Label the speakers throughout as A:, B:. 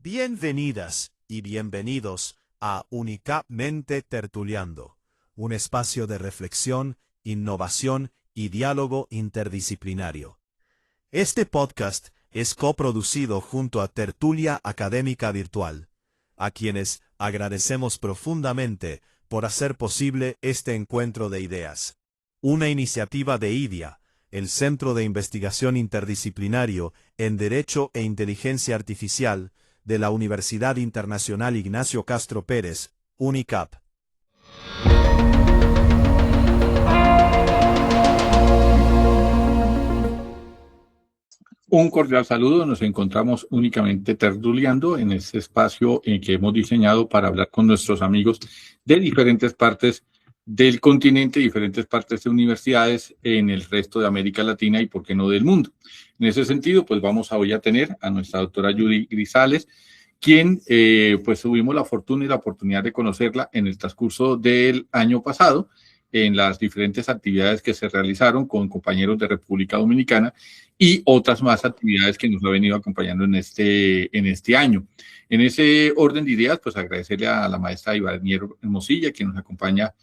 A: Bienvenidas y bienvenidos a Unicapmente Tertuliando, un espacio de reflexión, innovación y diálogo interdisciplinario. Este podcast es coproducido junto a Tertulia Académica Virtual, a quienes agradecemos profundamente por hacer posible este encuentro de ideas. Una iniciativa de IDIA, el Centro de Investigación Interdisciplinario en Derecho e Inteligencia Artificial, de la Universidad Internacional Ignacio Castro Pérez, UNICAP.
B: Un cordial saludo, nos encontramos únicamente tertuliando en este espacio en que hemos diseñado para hablar con nuestros amigos de diferentes partes del continente, diferentes partes de universidades en el resto de América Latina y, por qué no, del mundo. En ese sentido, pues vamos hoy a tener a nuestra doctora Judy Grisales, quien pues tuvimos la fortuna y la oportunidad de conocerla en el transcurso del año pasado, en las diferentes actividades que se realizaron con compañeros de República Dominicana y otras más actividades que nos ha venido acompañando en este año. En ese orden de ideas, pues agradecerle a la maestra Ivanier Hermosilla, que nos acompaña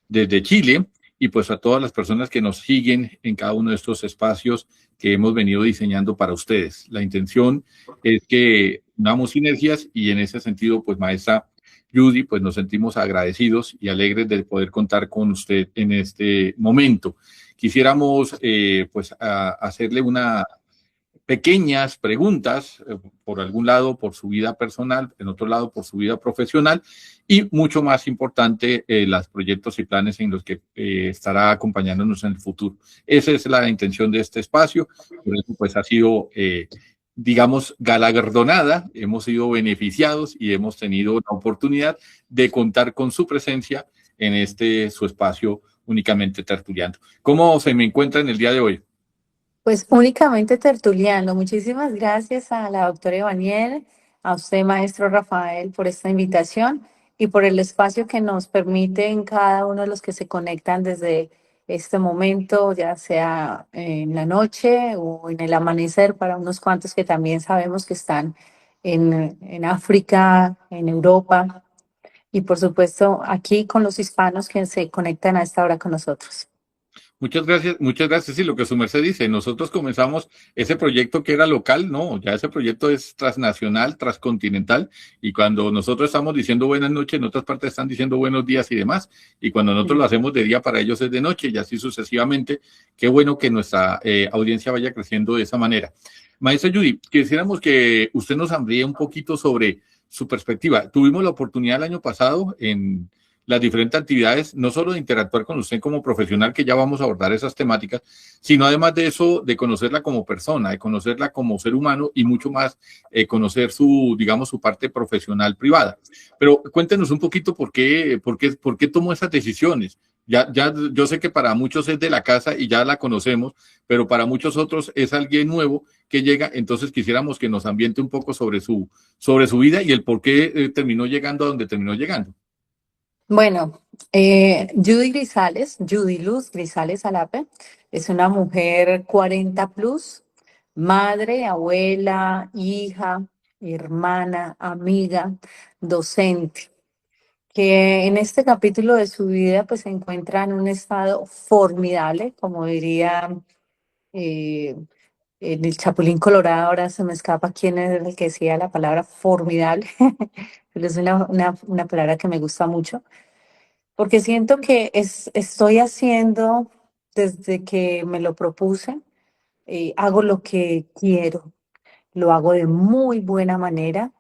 B: desde Chile, y pues a todas las personas que nos siguen en cada uno de estos espacios que hemos venido diseñando para ustedes. La intención es que damos sinergias y en ese sentido, pues maestra Judy, pues nos sentimos agradecidos y alegres de poder contar con usted en este momento. Quisiéramos hacerle una pequeñas preguntas, por algún lado por su vida personal, en otro lado por su vida profesional y mucho más importante, los proyectos y planes en los que estará acompañándonos en el futuro. Esa es la intención de este espacio, por eso pues ha sido, digamos, galardonada, hemos sido beneficiados y hemos tenido la oportunidad de contar con su presencia en su espacio únicamente tertuliando. ¿Cómo se me encuentra en el día de hoy?
C: Pues únicamente tertuliando. Muchísimas gracias a la doctora Ivaniel, a usted, maestro Rafael, por esta invitación y por el espacio que nos permiten cada uno de los que se conectan desde este momento, ya sea en la noche o en el amanecer, para unos cuantos que también sabemos que están en África, en Europa y por supuesto aquí con los hispanos que se conectan a esta hora con nosotros.
B: Muchas gracias, muchas gracias. Sí, lo que su merced dice, nosotros comenzamos ese proyecto que era local, no, ya ese proyecto es transnacional, transcontinental, y cuando nosotros estamos diciendo buenas noches, en otras partes están diciendo buenos días y demás, y cuando nosotros lo hacemos de día, para ellos es de noche, y así sucesivamente. Qué bueno que nuestra audiencia vaya creciendo de esa manera. Maestra Judy, quisiéramos que usted nos amplíe un poquito sobre su perspectiva. Tuvimos la oportunidad el año pasado en las diferentes actividades, no solo de interactuar con usted como profesional, que ya vamos a abordar esas temáticas, sino además de eso, de conocerla como persona, de conocerla como ser humano y mucho más, conocer digamos, su parte profesional privada. Pero cuéntenos un poquito por qué tomó esas decisiones. Yo sé que para muchos es de la casa y ya la conocemos, pero para muchos otros es alguien nuevo que llega, entonces quisiéramos que nos ambiente un poco sobre su vida y el por qué terminó llegando a donde terminó llegando.
C: Bueno, Judy Grisales, Judy Luz Grisales Alape, es una mujer 40 plus, madre, abuela, hija, hermana, amiga, docente, que en este capítulo de su vida pues se encuentra en un estado formidable, como diría eh, en el Chapulín Colorado. Ahora se me escapa quién es el que decía la palabra formidable, pero es una palabra que me gusta mucho porque siento que estoy haciendo desde que me lo propuse, hago lo que quiero, lo hago de muy buena manera,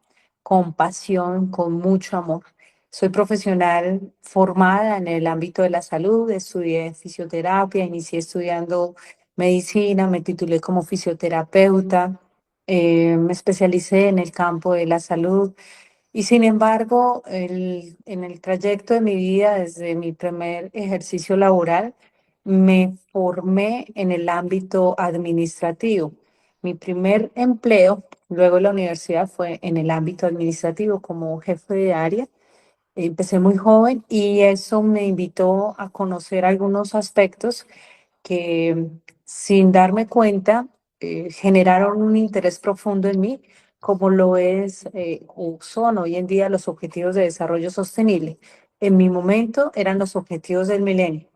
C: con pasión, con mucho amor. Soy profesional formada en el ámbito de la salud, estudié fisioterapia, inicié estudiando medicina, me titulé como fisioterapeuta, me especialicé en el campo de la salud. Y sin embargo, en el trayecto de mi vida, desde mi primer ejercicio laboral, me formé en el ámbito administrativo. Mi primer empleo, luego de la universidad, fue en el ámbito administrativo como jefe de área. Empecé muy joven y eso me invitó a conocer algunos aspectos que, sin darme cuenta, generaron un interés profundo en mí, como lo es o son hoy en día los Objetivos de Desarrollo Sostenible. En mi momento eran los Objetivos del Milenio.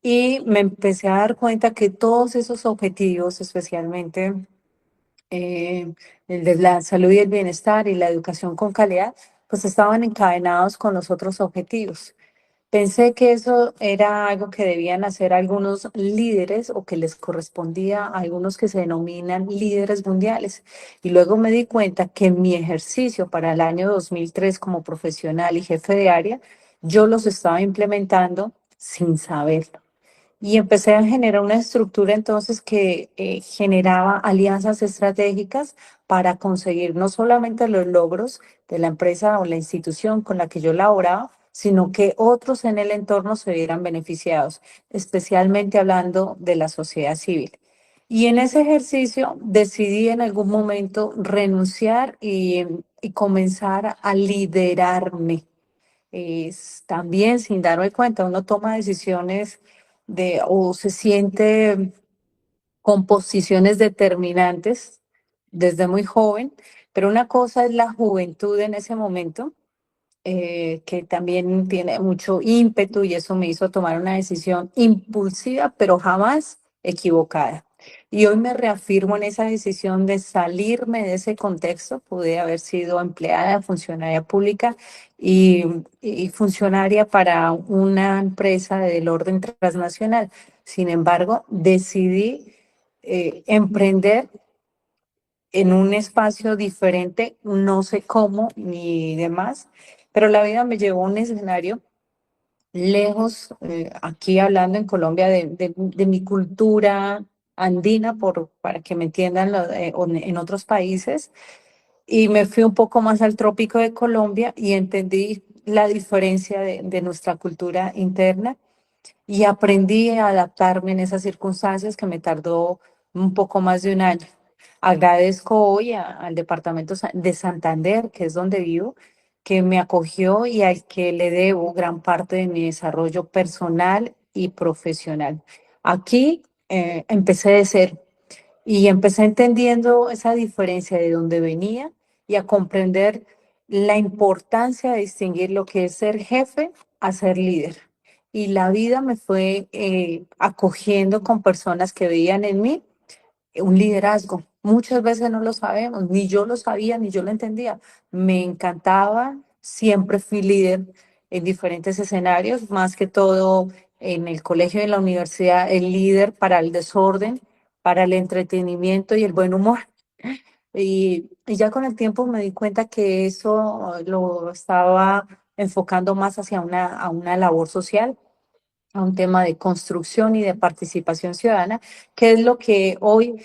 C: Y me empecé a dar cuenta que todos esos objetivos, especialmente el de la salud y el bienestar y la educación con calidad, pues estaban encadenados con los otros objetivos. Pensé que eso era algo que debían hacer algunos líderes o que les correspondía a algunos que se denominan líderes mundiales. Y luego me di cuenta que en mi ejercicio para el año 2003 como profesional y jefe de área, yo los estaba implementando sin saberlo. Y empecé a generar una estructura entonces que generaba alianzas estratégicas para conseguir no solamente los logros de la empresa o la institución con la que yo laboraba, sino que otros en el entorno se vieran beneficiados, especialmente hablando de la sociedad civil. Y en ese ejercicio decidí en algún momento renunciar y comenzar a liderarme. También sin darme cuenta, uno toma decisiones o se siente con posiciones determinantes desde muy joven, pero una cosa es la juventud en ese momento, que también tiene mucho ímpetu y eso me hizo tomar una decisión impulsiva, pero jamás equivocada. Y hoy me reafirmo en esa decisión de salirme de ese contexto. Pude haber sido empleada, funcionaria pública y, y funcionaria para una empresa del orden transnacional. Sin embargo, decidí emprender en un espacio diferente, no sé cómo ni demás, pero la vida me llevó a un escenario lejos, aquí hablando en Colombia, de mi cultura andina, para que me entiendan o en otros países, y me fui un poco más al trópico de Colombia y entendí la diferencia de nuestra cultura interna y aprendí a adaptarme en esas circunstancias que me tardó un poco más de un año. Agradezco hoy al departamento de Santander, que es donde vivo, que me acogió y al que le debo gran parte de mi desarrollo personal y profesional. Aquí empecé de cero y empecé entendiendo esa diferencia de dónde venía y a comprender la importancia de distinguir lo que es ser jefe a ser líder. Y la vida me fue acogiendo con personas que veían en mí un liderazgo. Muchas veces no lo sabemos, ni yo lo sabía, ni yo lo entendía. Me encantaba, siempre fui líder en diferentes escenarios, más que todo en el colegio y en la universidad, el líder para el desorden, para el entretenimiento y el buen humor. Y ya con el tiempo me di cuenta que eso lo estaba enfocando más hacia a una labor social, a un tema de construcción y de participación ciudadana, que es lo que hoy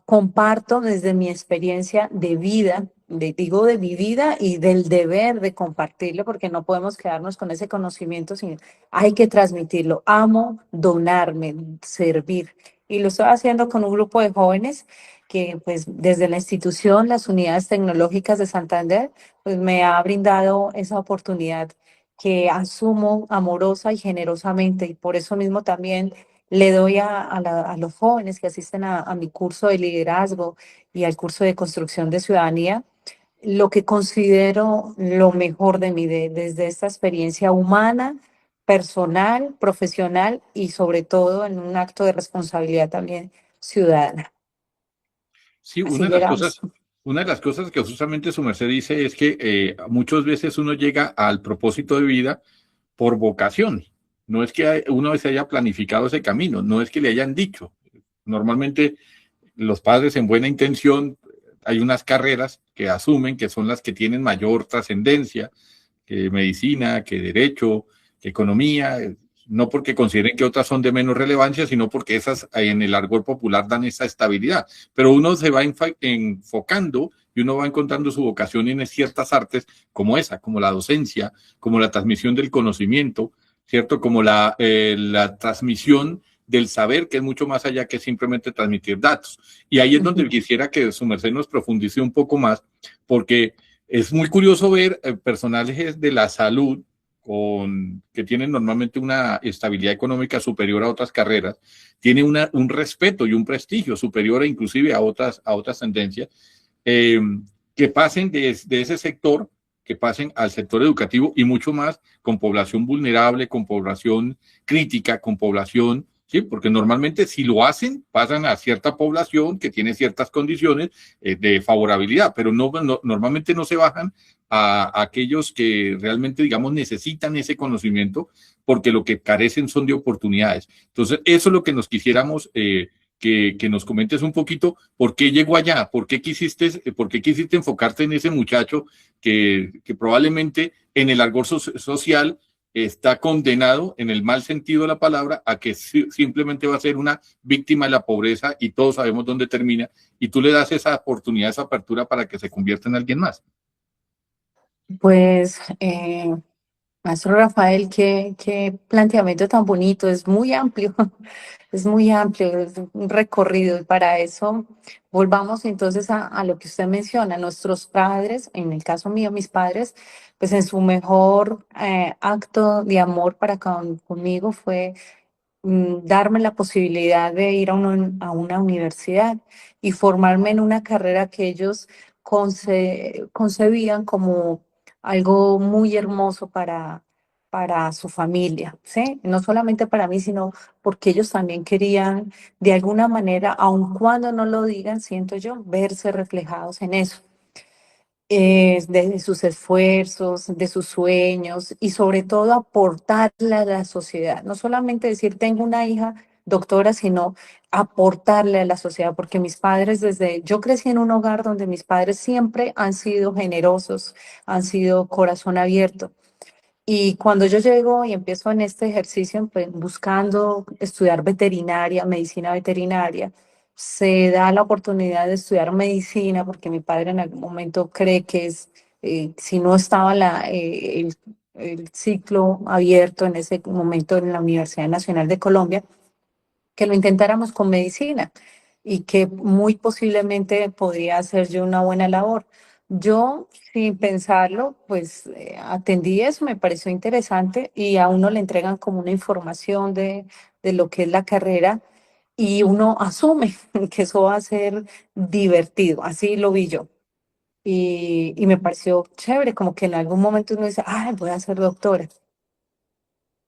C: comparto desde mi experiencia de vida, digo de mi vida y del deber de compartirlo, porque no podemos quedarnos con ese conocimiento, sino hay que transmitirlo. Amo donarme, servir. Y lo estoy haciendo con un grupo de jóvenes que pues desde la institución, las unidades tecnológicas de Santander, pues me ha brindado esa oportunidad que asumo amorosa y generosamente. Y por eso mismo también le doy a los jóvenes que asisten a mi curso de liderazgo y al curso de construcción de ciudadanía lo que considero lo mejor de mí, desde esta experiencia humana, personal, profesional y sobre todo en un acto de responsabilidad también ciudadana.
B: Sí,
C: Así llegamos.
B: una de las cosas que justamente su merced dice es que muchas veces uno llega al propósito de vida por vocación. No es que uno se haya planificado ese camino, no es que le hayan dicho. Normalmente los padres en buena intención, hay unas carreras que asumen que son las que tienen mayor trascendencia, que medicina, que derecho, que economía, no porque consideren que otras son de menos relevancia, sino porque esas en el argot popular dan esa estabilidad. Pero uno se va enfocando y uno va encontrando su vocación en ciertas artes como esa, como la docencia, como la transmisión del conocimiento, ¿cierto? Como la transmisión del saber, que es mucho más allá que simplemente transmitir datos. Y ahí es donde
C: Ujú.
B: quisiera que su merced nos profundice un poco más, porque es muy curioso ver personajes de la salud que tienen normalmente una estabilidad económica superior a otras carreras, tienen un respeto y un prestigio superior inclusive a otras tendencias, eh, que pasen de ese sector, que pasen al sector educativo y mucho más con población vulnerable, con población crítica, con población, ¿sí? Porque normalmente si lo hacen, pasan a cierta población que tiene ciertas condiciones de favorabilidad, pero normalmente no se bajan a aquellos que realmente, digamos, necesitan ese conocimiento porque lo que carecen son de oportunidades. Entonces, eso es lo que nos quisiéramos que nos comentes un poquito por qué llegó allá, por qué quisiste enfocarte en ese muchacho que probablemente en el algor social está condenado, en el mal sentido de la palabra, a que simplemente va a ser una víctima de la pobreza y todos sabemos dónde termina, y tú le das esa oportunidad, esa apertura para que se convierta en alguien más.
C: Pues, maestro Rafael, qué planteamiento tan bonito, es muy amplio, es muy amplio, es un recorrido y para eso volvamos entonces a lo que usted menciona, nuestros padres, en el caso mío, mis padres, pues en su mejor acto de amor para conmigo fue darme la posibilidad de ir a una universidad y formarme en una carrera que ellos concebían como algo muy hermoso para su familia, ¿sí? No solamente para mí, sino porque ellos también querían, de alguna manera, aun cuando no lo digan, siento yo, verse reflejados en eso, de sus esfuerzos, de sus sueños y sobre todo aportarle a la sociedad. No solamente decir tengo una hija doctora, sino aportarle a la sociedad, porque mis padres yo crecí en un hogar donde mis padres siempre han sido generosos, han sido corazón abierto. Y cuando yo llego y empiezo en este ejercicio, pues, buscando estudiar veterinaria, medicina veterinaria, se da la oportunidad de estudiar medicina porque mi padre en algún momento cree que si no estaba el ciclo abierto en ese momento en la Universidad Nacional de Colombia, que lo intentáramos con medicina y que muy posiblemente podría hacer yo una buena labor. Yo, sin pensarlo, pues atendí eso, me pareció interesante y a uno le entregan como una información de lo que es la carrera y uno asume que eso va a ser divertido, así lo vi yo. Y me pareció chévere, como que en algún momento uno dice, ay, voy a ser doctora.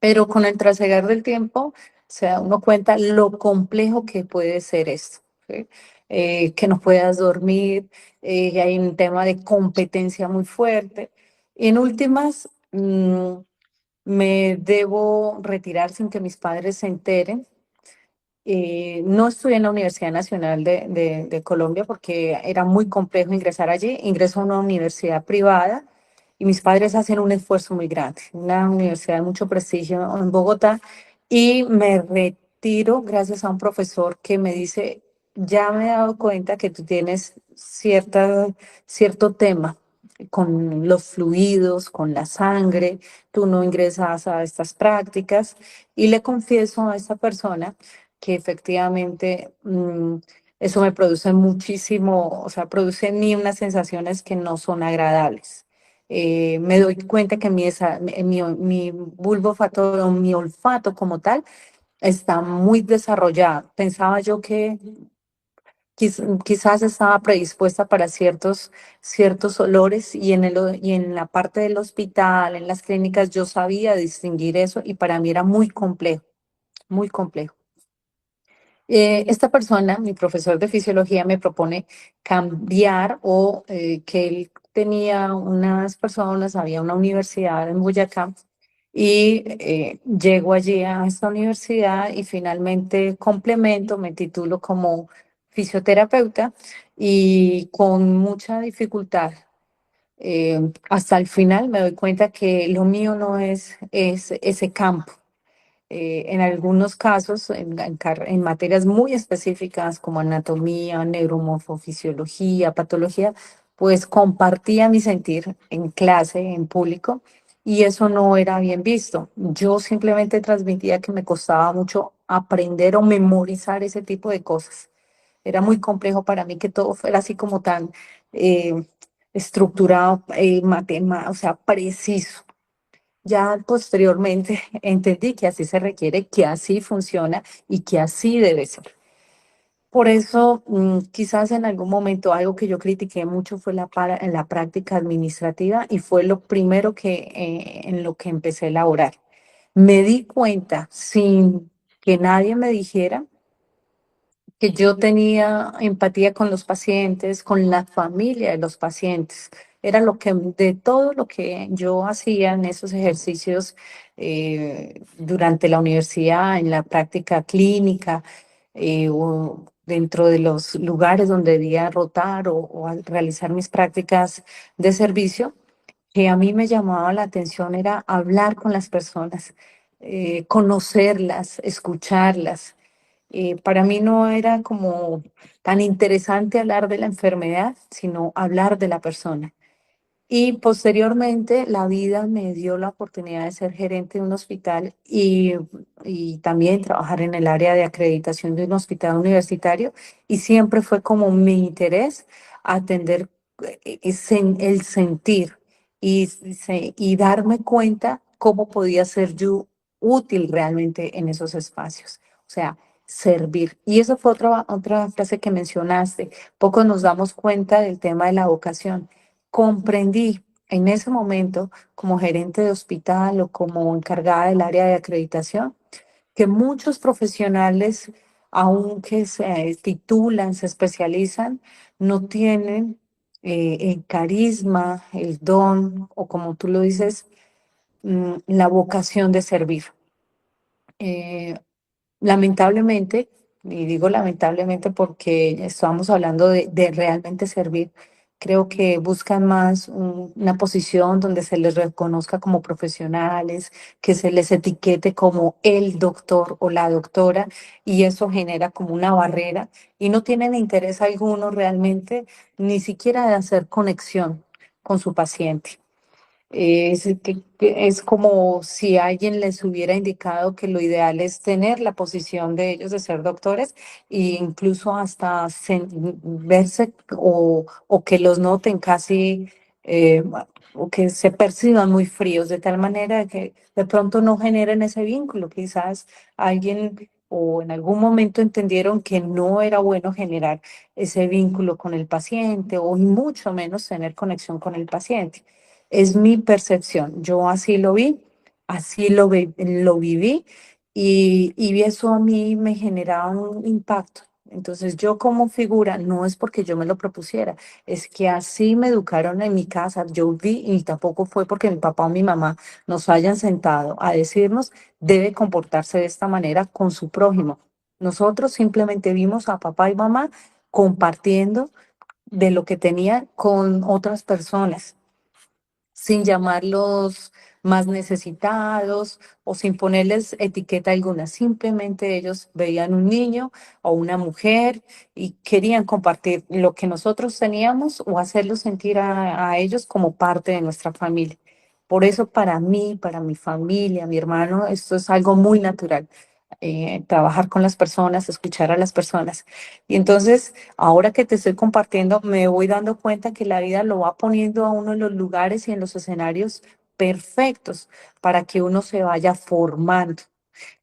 C: Pero con el trasegar del tiempo se da uno cuenta lo complejo que puede ser esto, ¿sí? Que no puedas dormir, que hay un tema de competencia muy fuerte. Y en últimas, me debo retirar sin que mis padres se enteren. No estudié en la Universidad Nacional de Colombia porque era muy complejo ingresar allí. Ingreso a una universidad privada y mis padres hacen un esfuerzo muy grande, una universidad de mucho prestigio en Bogotá, y me retiro gracias a un profesor que me dice, ya me he dado cuenta que tú tienes cierto tema con los fluidos, con la sangre, tú no ingresas a estas prácticas, y le confieso a esta persona que efectivamente eso me produce muchísimo, o sea, produce en mí unas sensaciones que no son agradables. Me doy cuenta que mi bulbo olfatorio, mi olfato como tal, está muy desarrollado. Pensaba yo que quizás estaba predispuesta para ciertos olores y en la parte del hospital, en las clínicas, yo sabía distinguir eso y para mí era muy complejo, muy complejo. Esta persona, mi profesor de fisiología, me propone cambiar o que él tenía unas personas, había una universidad en Boyacá y llego allí a esta universidad y finalmente complemento, me titulo como fisioterapeuta y con mucha dificultad. Hasta el final me doy cuenta que lo mío no es ese campo. En algunos casos, en materias muy específicas como anatomía, neuromorfofisiología, patología, pues compartía mi sentir en clase, en público, y eso no era bien visto. Yo simplemente transmitía que me costaba mucho aprender o memorizar ese tipo de cosas. Era muy complejo para mí que todo fuera así como tan eh, estructurado, o sea, preciso. Ya posteriormente entendí que así se requiere, que así funciona y que así debe ser. Por eso, quizás en algún momento algo que yo critiqué mucho fue en la práctica administrativa y fue lo primero en lo que empecé a elaborar. Me di cuenta sin que nadie me dijera que yo tenía empatía con los pacientes, con la familia de los pacientes. Era de todo lo que yo hacía en esos ejercicios durante la universidad, en la práctica clínica, o dentro de los lugares donde debía rotar o al realizar mis prácticas de servicio, que a mí me llamaba la atención era hablar con las personas, conocerlas, escucharlas. Para mí no era como tan interesante hablar de la enfermedad, sino hablar de la persona. Y posteriormente la vida me dio la oportunidad de ser gerente de un hospital y también trabajar en el área de acreditación de un hospital universitario. Y siempre fue como mi interés atender el sentir y darme cuenta cómo podía ser yo útil realmente en esos espacios. O sea, servir. Y eso fue otra frase que mencionaste. Poco nos damos cuenta del tema de la vocación. Comprendí en ese momento, como gerente de hospital o como encargada del área de acreditación, que muchos profesionales, aunque se titulan, se especializan, no tienen el carisma, el don o como tú lo dices, la vocación de servir. Eh, Lamentablemente, y digo lamentablemente porque estamos hablando de realmente servir, creo que buscan más una posición donde se les reconozca como profesionales, que se les etiquete como el doctor o la doctora, y eso genera como una barrera y no tienen interés alguno realmente, ni siquiera de hacer conexión con su paciente. Es como si alguien les hubiera indicado que lo ideal es tener la posición de ellos de ser doctores e incluso hasta verse o que los noten casi eh, o que se perciban muy fríos, de tal manera que de pronto no generen ese vínculo. Quizás alguien o en algún momento entendieron que no era bueno generar ese vínculo con el paciente o y mucho menos tener conexión con el paciente. Es mi percepción. Yo así lo vi, así lo viví y eso a mí me generaba un impacto. Entonces yo como figura, no es porque yo me lo propusiera, es que así me educaron en mi casa. Yo vi y tampoco fue porque mi papá o mi mamá nos hayan sentado a decirnos, debe comportarse de esta manera con su prójimo. Nosotros simplemente vimos a papá y mamá compartiendo de lo que tenían con otras personas sin llamarlos más necesitados o sin ponerles etiqueta alguna. Simplemente ellos veían un niño o una mujer y querían compartir lo que nosotros teníamos o hacerlos sentir a ellos como parte de nuestra familia. Por eso para mí, para mi familia, mi hermano, esto es algo muy natural. Trabajar con las personas, escuchar a las personas. Y entonces, ahora que te estoy compartiendo, me voy dando cuenta que la vida lo va poniendo a uno en los lugares y en los escenarios perfectos para que uno se vaya formando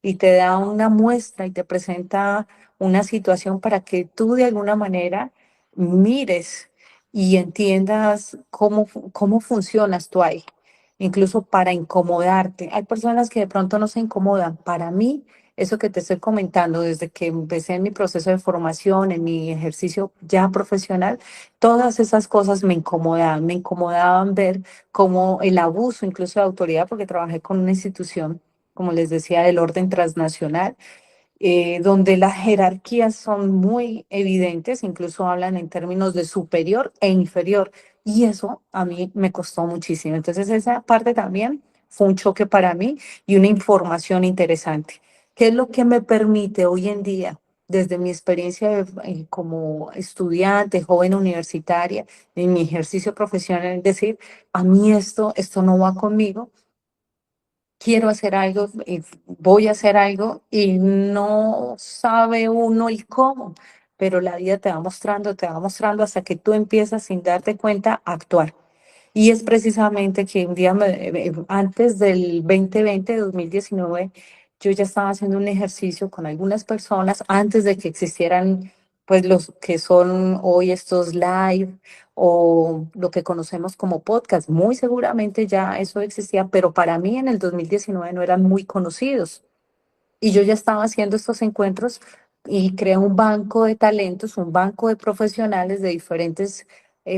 C: y te da una muestra y te presenta una situación para que tú de alguna manera mires y entiendas cómo funcionas tú ahí, incluso para incomodarte. Hay personas que de pronto no se incomodan. Para mí, eso que te estoy comentando, desde que empecé en mi proceso de formación, en mi ejercicio ya profesional, todas esas cosas me incomodaban ver cómo el abuso incluso de autoridad, porque trabajé con una institución como les decía, del orden transnacional, donde las jerarquías son muy evidentes, incluso hablan en términos de superior e inferior, y eso a mí me costó muchísimo. Entonces esa parte también fue un choque para mí y una información interesante. ¿Qué es lo que me permite hoy en día, desde mi experiencia como estudiante, joven universitaria, en mi ejercicio profesional, decir, a mí esto no va conmigo? Quiero hacer algo y voy a hacer algo y no sabe uno el cómo, pero la vida te va mostrando hasta que tú empiezas sin darte cuenta a actuar. Y es precisamente que un día, antes del 2020, 2019, yo ya estaba haciendo un ejercicio con algunas personas antes de que existieran pues los que son hoy estos live o lo que conocemos como podcast. Muy seguramente ya eso existía, pero para mí en el 2019 no eran muy conocidos. Y yo ya estaba haciendo estos encuentros y creé un banco de talentos, un banco de profesionales de diferentes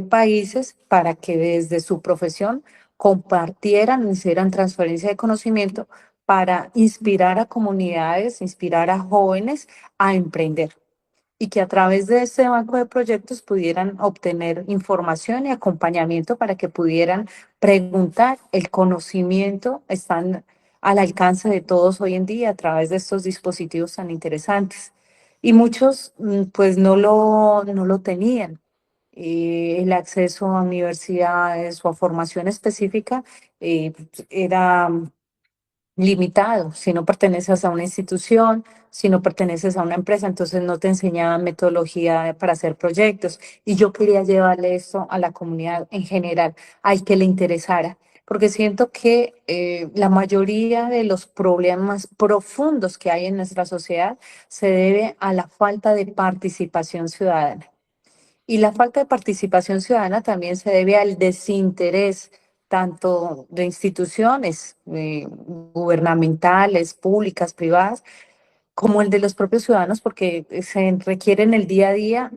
C: países para que desde su profesión compartieran, hicieran transferencia de conocimiento para inspirar a comunidades, inspirar a jóvenes a emprender y que a través de este banco de proyectos pudieran obtener información y acompañamiento para que pudieran preguntar. El conocimiento está al alcance de todos hoy en día a través de estos dispositivos tan interesantes. Y muchos pues no lo tenían. El acceso a universidades o a formación específica era limitado. Si no perteneces a una institución, si no perteneces a una empresa, entonces no te enseñaban metodología para hacer proyectos. Y yo quería llevarle esto a la comunidad en general, al que le interesara, porque siento que la mayoría de los problemas profundos que hay en nuestra sociedad se debe a la falta de participación ciudadana. Y la falta de participación ciudadana también se debe al desinterés tanto de instituciones gubernamentales, públicas, privadas, como el de los propios ciudadanos, porque se requiere en el día a día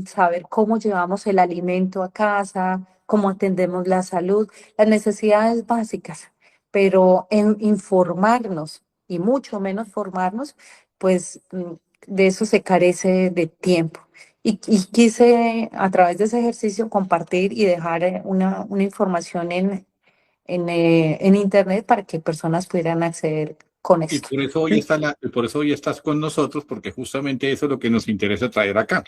C: saber cómo llevamos el alimento a casa, cómo atendemos la salud, las necesidades básicas, pero en informarnos y mucho menos formarnos, pues de eso se carece de tiempo. Y quise a través de ese ejercicio compartir y dejar una información en Internet para que personas pudieran acceder con
B: Y
C: esto.
B: por eso por eso hoy estás con nosotros, porque justamente eso es lo que nos interesa traer acá.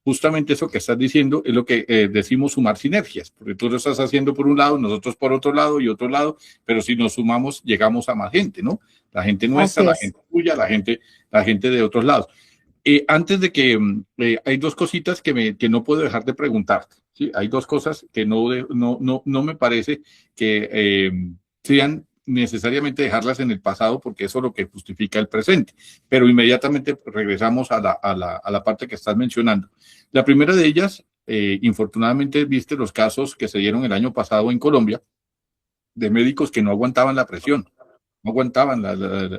B: Justamente eso que estás diciendo es lo que decimos sumar sinergias, porque tú lo estás haciendo por un lado, nosotros por otro lado y otro lado, pero si nos sumamos llegamos a más gente, ¿no? La gente nuestra,
C: Así
B: la
C: es.
B: gente tuya, la gente de otros lados. Antes de que hay dos cositas que no puedo dejar de preguntarte. ¿Sí? Hay dos cosas que no me parece que sean necesariamente dejarlas en el pasado porque eso es lo que justifica el presente. Pero inmediatamente regresamos a la parte que estás mencionando. La primera de ellas, infortunadamente, viste los casos que se dieron el año pasado en Colombia de médicos que no aguantaban la presión, no aguantaban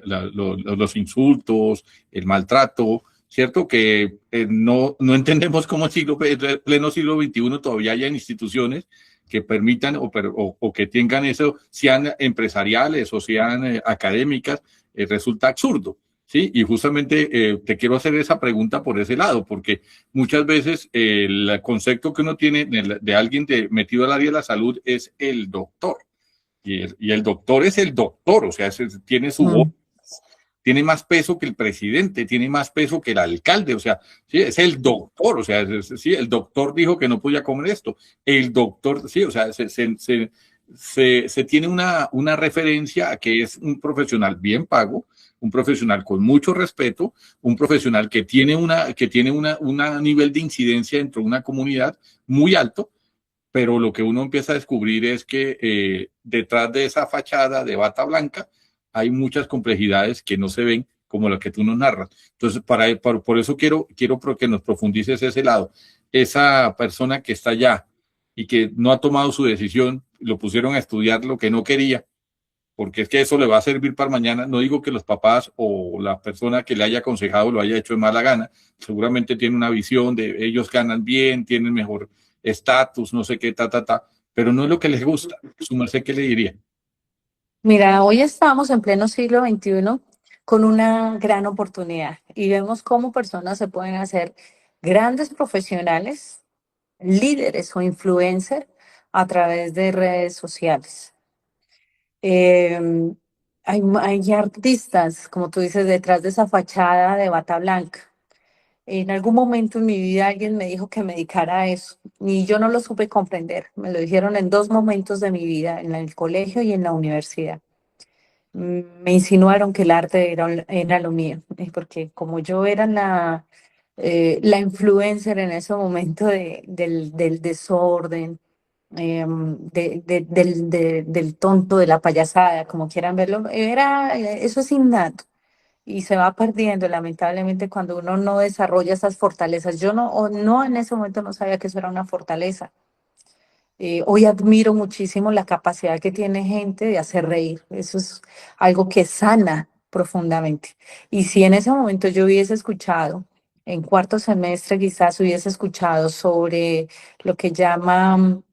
B: los insultos, el maltrato, ¿cierto? Que no entendemos cómo en pleno siglo XXI todavía hay instituciones que permitan o que tengan eso, sean empresariales o sean académicas, resulta absurdo. Sí, y justamente te quiero hacer esa pregunta por ese lado, porque muchas veces el concepto que uno tiene de alguien metido al área de la salud es el doctor. Y el doctor es el doctor, o sea, tiene su voz,
C: Mm.
B: tiene más peso que el presidente, tiene más peso que el alcalde, o sea, sí, es el doctor, o sea, sí, el doctor dijo que no podía comer esto, el doctor, sí, o sea, se tiene una referencia a que es un profesional bien pago, un profesional con mucho respeto, un profesional que tiene una nivel de incidencia dentro de una comunidad muy alto, pero lo que uno empieza a descubrir es que detrás de esa fachada de bata blanca hay muchas complejidades que no se ven como la que tú nos narras. Entonces, por eso quiero que nos profundices ese lado. Esa persona que está allá y que no ha tomado su decisión, lo pusieron a estudiar lo que no quería, porque es que eso le va a servir para mañana. No digo que los papás o la persona que le haya aconsejado lo haya hecho de mala gana, seguramente tiene una visión de ellos ganan bien, tienen mejor estatus, no sé qué, pero no es lo que les gusta. Su merced, ¿qué le diría?
C: Mira, hoy estamos en pleno siglo XXI con una gran oportunidad y vemos cómo personas se pueden hacer grandes profesionales, líderes o influencers a través de redes sociales. Eh, hay artistas, como tú dices, detrás de esa fachada de bata blanca. En algún momento en mi vida alguien me dijo que me dedicara a eso y yo no lo supe comprender. Me lo dijeron en dos momentos de mi vida, en el colegio y en la universidad. Me insinuaron que el arte era lo mío, porque como yo era la influencer en ese momento del desorden, del tonto, de la payasada, como quieran verlo, eso es innato. y se va perdiendo lamentablemente cuando uno no desarrolla esas fortalezas. Yo no, o no en ese momento no sabía que eso era una fortaleza. Hoy admiro muchísimo la capacidad que tiene gente de hacer reír. Eso es algo que sana profundamente. Y si en ese momento yo hubiese escuchado, en cuarto semestre quizás hubiese escuchado sobre lo que llaman,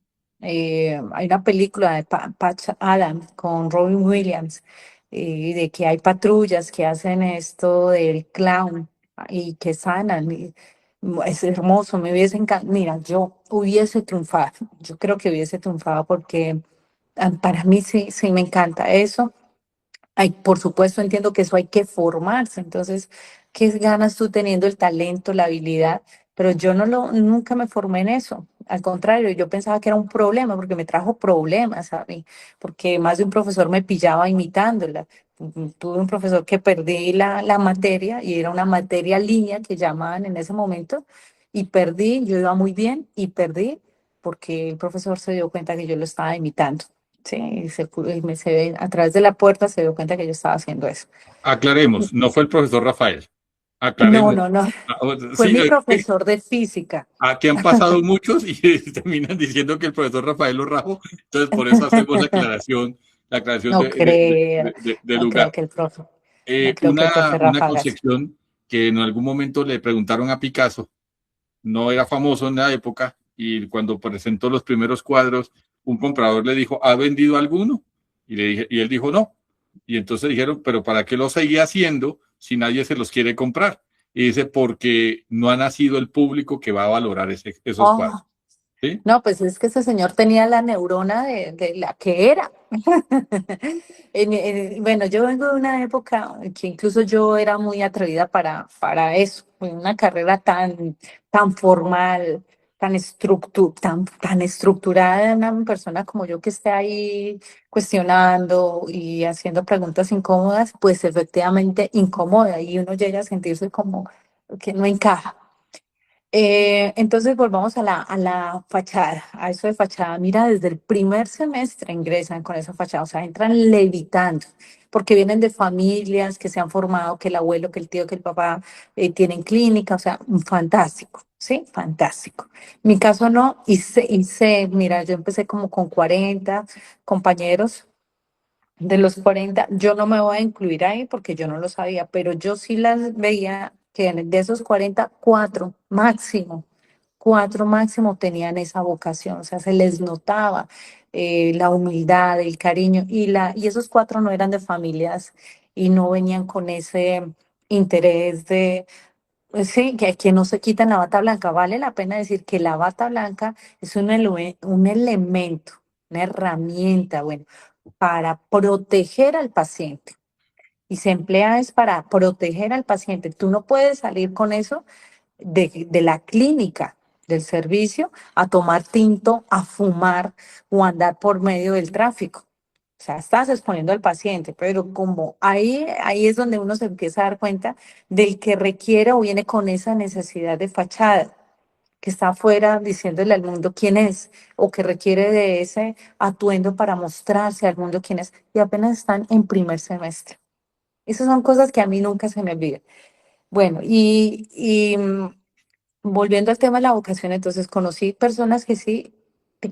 C: hay una película de Patch Adams con Robin Williams, de que hay patrullas que hacen esto del clown y que sanan. Es hermoso, me hubiese encantado. Mira, yo hubiese triunfado, yo creo que hubiese triunfado porque para mí sí, sí me encanta eso. Ay, por supuesto, entiendo que eso hay que formarse. Entonces, ¿qué ganas tú teniendo el talento, la habilidad? Pero yo nunca me formé en eso. Al contrario, yo pensaba que era un problema porque me trajo problemas a mí, porque más de un profesor me pillaba imitándola. Tuve un profesor que perdí la materia y era una materia línea que llamaban en ese momento y perdí, yo iba muy bien y perdí porque el profesor se dio cuenta que yo lo estaba imitando. Sí, se ve, a través de la puerta se dio cuenta que yo estaba haciendo eso.
B: Aclaremos, no fue el profesor Rafael.
C: No,
B: Aclaremos.
C: no, no. Fue
B: Sí,
C: mi profesor de física.
B: aquí han pasado muchos y terminan diciendo que el profesor Rafael lo rajó. Entonces, por eso hacemos la aclaración
C: No creo,
B: de
C: no creo
B: lugar.
C: que el profe, no creo que el profe
B: Una
C: Rafa haga eso.
B: concepción que en algún momento le preguntaron a Picasso, no era famoso en la época, y cuando presentó los primeros cuadros, un comprador le dijo, ¿ha vendido alguno? Y él dijo, no. Y entonces dijeron, pero ¿para qué lo seguía haciendo si nadie se los quiere comprar? Y dice, porque no ha nacido el público que va a valorar esos cuadros.
C: Oh,
B: ¿Sí?
C: no, pues es que ese señor tenía la neurona de la que era. Bueno, yo vengo de una época que incluso yo era muy atrevida para eso, una carrera tan formal, tan estructurada, una persona como yo que esté ahí cuestionando y haciendo preguntas incómodas, pues efectivamente incomoda y uno llega a sentirse como que no encaja. Entonces volvamos a la fachada, a eso de fachada. Mira, desde el primer semestre ingresan con esa fachada, o sea, entran levitando, porque vienen de familias que se han formado, que el abuelo, que el tío, que el papá tienen clínica, o sea, fantástico, ¿sí? Fantástico. Mi caso no, mira, yo empecé como con 40 compañeros. De los 40 yo no me voy a incluir ahí porque yo no lo sabía, pero yo sí las veía que de esos 40 cuatro máximo tenían esa vocación, o sea, se les notaba la humildad, el cariño, y esos cuatro no eran de familias y no venían con ese interés de, pues sí, que no se quitan la bata blanca. Vale la pena decir que la bata blanca es un elemento, una herramienta, bueno, para proteger al paciente. Y se emplea es para proteger al paciente. Tú no puedes salir con eso de la clínica, del servicio, a tomar tinto, a fumar o a andar por medio del tráfico. O sea, estás exponiendo al paciente, pero como ahí es donde uno se empieza a dar cuenta del que requiere o viene con esa necesidad de fachada, que está afuera diciéndole al mundo quién es, o que requiere de ese atuendo para mostrarse al mundo quién es, y apenas están en primer semestre. Esas son cosas que a mí nunca se me olvidan. Bueno, volviendo al tema de la vocación, entonces conocí personas que sí,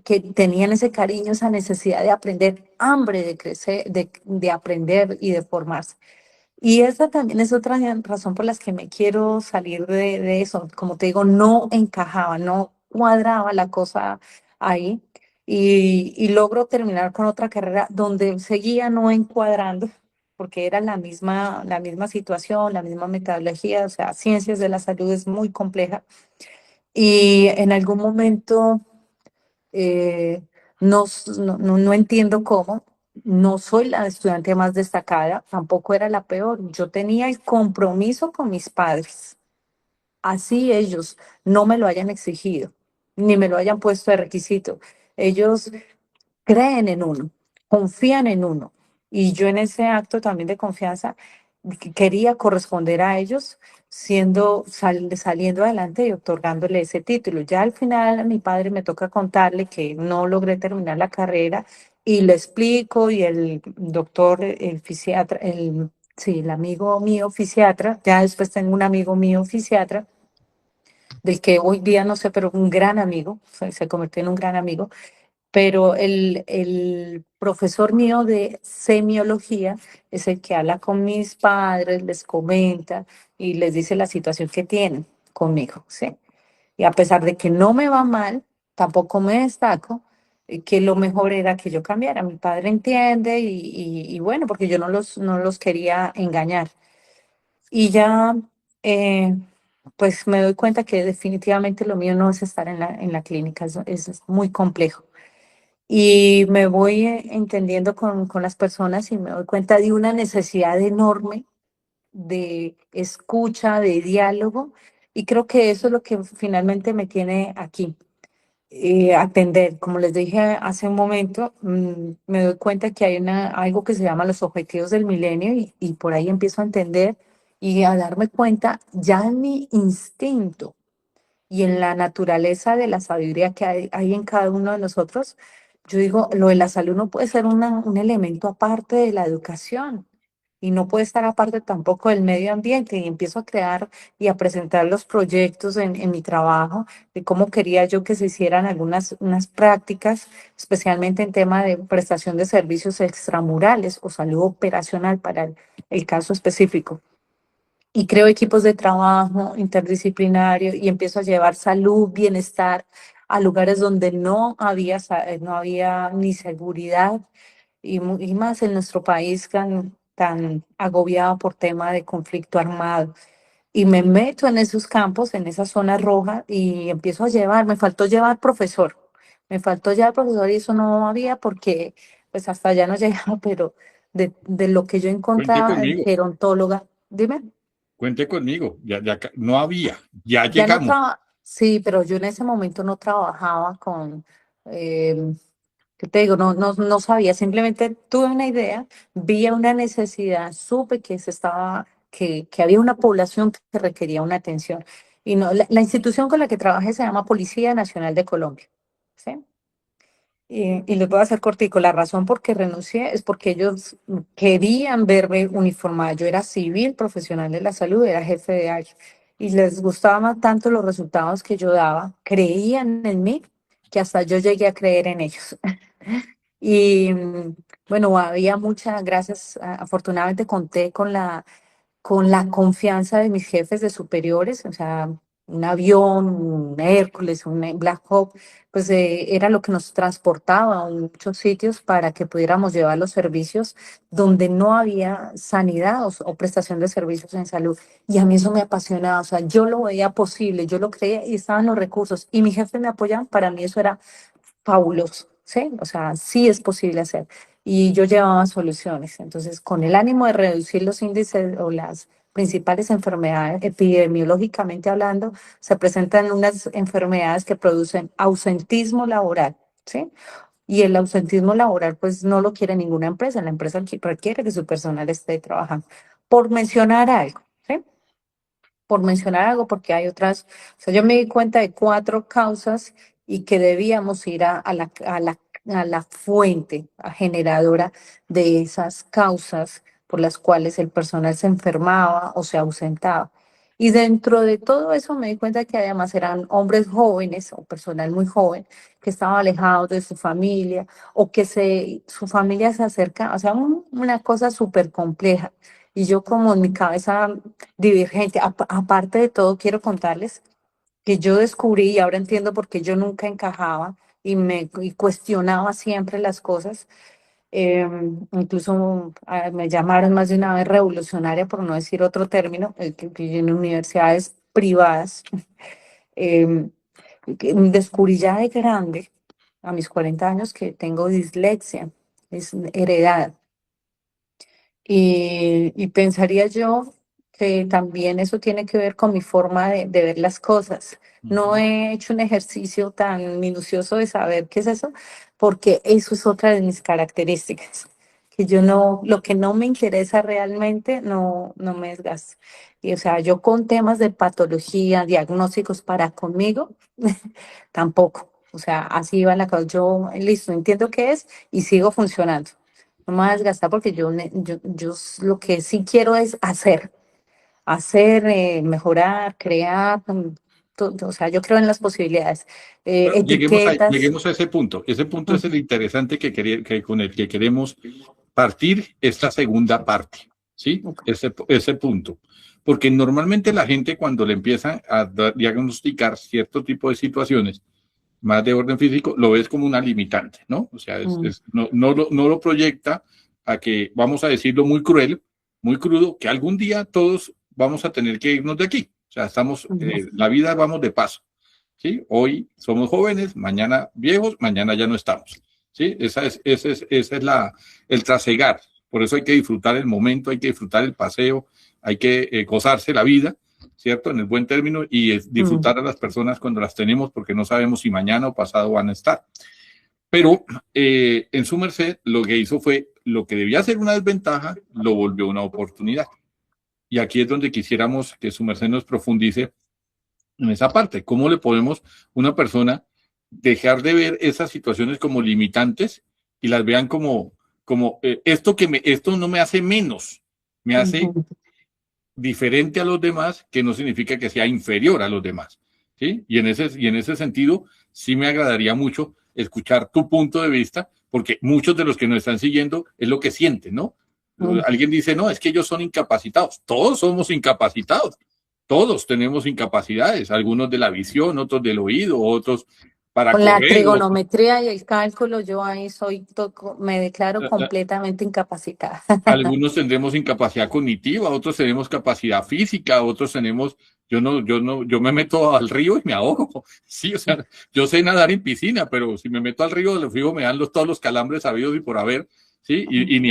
C: que tenían ese cariño, esa necesidad de aprender, hambre de crecer, de aprender y de formarse. Y esa también es otra razón por las que me quiero salir de eso. Como te digo, no encajaba, no cuadraba la cosa ahí. Y logro terminar con otra carrera donde seguía no encuadrando, porque era la misma situación, la misma metodología, o sea, ciencias de la salud es muy compleja. Y en algún momento eh, no entiendo cómo. No soy la estudiante más destacada, tampoco era la peor. Yo tenía el compromiso con mis padres. Así ellos no me lo hayan exigido, ni me lo hayan puesto de requisito. Ellos creen en uno, confían en uno. Y yo en ese acto también de confianza quería corresponder a ellos saliendo adelante y otorgándole ese título. Ya al final a mi padre me toca contarle que no logré terminar la carrera y le explico y el doctor, el fisiatra, Sí, el amigo mío fisiatra, ya después tengo un amigo mío fisiatra, del que hoy día no sé, pero un gran amigo, se convirtió en un gran amigo, pero el profesor mío de semiología es el que habla con mis padres, les comenta y les dice la situación que tienen conmigo, ¿sí? Y a pesar de que no me va mal, tampoco me destaco, que lo mejor era que yo cambiara. Mi padre entiende y bueno, porque yo no los quería engañar. Y ya, eh, pues me doy cuenta que definitivamente lo mío no es estar en la clínica, es muy complejo. Y me voy entendiendo con las personas y me doy cuenta de una necesidad enorme de escucha, de diálogo, y creo que eso es lo que finalmente me tiene aquí. Atender, como les dije hace un momento, me doy cuenta que hay algo que se llama los objetivos del milenio y por ahí empiezo a entender y a darme cuenta ya en mi instinto y en la naturaleza de la sabiduría que hay en cada uno de nosotros. Yo digo, lo de la salud no puede ser un elemento aparte de la educación y no puede estar aparte tampoco del medio ambiente. Y empiezo a crear y a presentar los proyectos en mi trabajo de cómo quería yo que se hicieran unas prácticas, especialmente en tema de prestación de servicios extramurales o salud operacional para el caso específico. Y creo equipos de trabajo interdisciplinario y empiezo a llevar salud, bienestar a lugares donde no había ni seguridad y más en nuestro país tan agobiado por tema de conflicto armado. Y me meto en esos campos, en esa zona roja y empiezo a llevar, me faltó llevar profesor y eso no había porque pues hasta allá no llegaba, pero de lo que yo
B: Cuente
C: encontraba en
B: conmigo,
C: gerontóloga, dime.
B: cuente conmigo. No había, ya
C: Ya no
B: llegamos.
C: trabajaba, sí, pero yo en ese momento no trabajaba eh, ¿qué te digo? No sabía, simplemente tuve una idea, vi una necesidad, supe que había una población que requería una atención. Y no, la institución con la que trabajé se llama Policía Nacional de Colombia, ¿sí? Y les voy a hacer cortico. La razón por que renuncié es porque ellos querían verme uniformada. Yo era civil, profesional de la salud, era jefe de área. Y les gustaban tanto los resultados que yo daba, creían en mí, que hasta yo llegué a creer en ellos. Y bueno, había gracias, afortunadamente conté con la confianza de mis jefes de superiores, o sea, un avión, un Hércules, un Black Hawk, pues era lo que nos transportaba a muchos sitios para que pudiéramos llevar los servicios donde no había sanidad o prestación de servicios en salud. Y a mí eso me apasionaba, o sea, yo lo veía posible, yo lo creía y estaban los recursos y mis jefes me apoyaban, para mí eso era fabuloso, ¿sí? O sea, sí es posible hacer. Y yo llevaba soluciones. Entonces, con el ánimo de reducir los índices o las principales enfermedades, epidemiológicamente hablando, se presentan unas enfermedades que producen ausentismo laboral, ¿sí? Y el ausentismo laboral, pues no lo quiere ninguna empresa. La empresa requiere que su personal esté trabajando. Por mencionar algo, ¿sí? Por mencionar algo, porque hay otras, o sea, yo me di cuenta de 4 causas y que debíamos ir a la fuente generadora de esas causas por las cuales el personal se enfermaba o se ausentaba. Y dentro de todo eso me di cuenta que además eran hombres jóvenes o personal muy joven que estaba alejado de su familia o que su familia se acerca, o sea, una cosa súper compleja. Y yo como en mi cabeza divergente. Aparte de todo, quiero contarles que yo descubrí y ahora entiendo por qué yo nunca encajaba y cuestionaba siempre las cosas. Incluso me llamaron más de una vez revolucionaria, por no decir otro término, que en universidades privadas. em, que descubrí ya de grande, a mis 40 años, que tengo dislexia, es heredada. Y pensaría yo que también eso tiene que ver con mi forma de ver las cosas. No
B: Ujú.
C: he hecho un ejercicio tan minucioso de saber qué es eso, porque eso es otra de mis características, que yo no, lo que no me interesa realmente no me desgasta. Y o sea, yo con temas de patología, diagnósticos para conmigo, tampoco. O sea, así va la cosa. Yo, listo, entiendo qué es y sigo funcionando. no me voy a desgastar porque yo lo que sí quiero es hacer, mejorar, crear, o sea, yo creo en las posibilidades.
B: Bueno,
C: Etiquetas.
B: lleguemos a ese punto. Ese punto es el interesante que con el que queremos partir esta segunda parte, ¿sí?
C: Ok.
B: Ese punto. Porque normalmente la gente cuando le empiezan a diagnosticar cierto tipo de situaciones, más de orden físico, lo ves como una limitante, ¿no? O sea,
C: Mm,
B: no lo proyecta a que, vamos a decirlo muy cruel, muy crudo, que algún día todos vamos a tener que irnos de aquí. O sea,
C: ujú,
B: la vida vamos de paso. ¿Sí? Hoy somos jóvenes, mañana viejos, mañana ya no estamos. ¿Sí? Esa es el trasegar. Por eso hay que disfrutar el momento, hay que disfrutar el paseo, hay que gozarse la vida, ¿cierto? En el buen término y
C: mm,
B: disfrutar a las personas cuando las tenemos porque no sabemos si mañana o pasado van a estar. Pero en su merced lo que hizo fue lo que debía ser una desventaja, lo volvió una oportunidad. Y aquí es donde quisiéramos que su merced nos profundice en esa parte. ¿Cómo le podemos una persona dejar de ver esas situaciones como limitantes y las vean como esto no me hace menos, me hace
C: ujú.
B: diferente a los demás, que no significa que sea inferior a los demás? ¿Sí? Y en ese sentido, sí me agradaría mucho escuchar tu punto de vista, porque muchos de los que nos están siguiendo es lo que sienten, ¿no?
C: Mm.
B: Alguien dice, no, es que ellos son incapacitados. Todos somos incapacitados. Todos tenemos incapacidades, algunos de la visión, otros del oído, otros para
C: Con la
B: correr,
C: trigonometría y el cálculo, yo ahí me declaro
B: eh,
C: completamente incapacitada.
B: algunos tendremos incapacidad cognitiva, otros tenemos capacidad física, otros tenemos, yo me meto al río y me ahogo. Sí, o sea, yo sé nadar en piscina, pero si me meto al río, los ríos me dan todos los calambres habidos y por haber, sí, y ni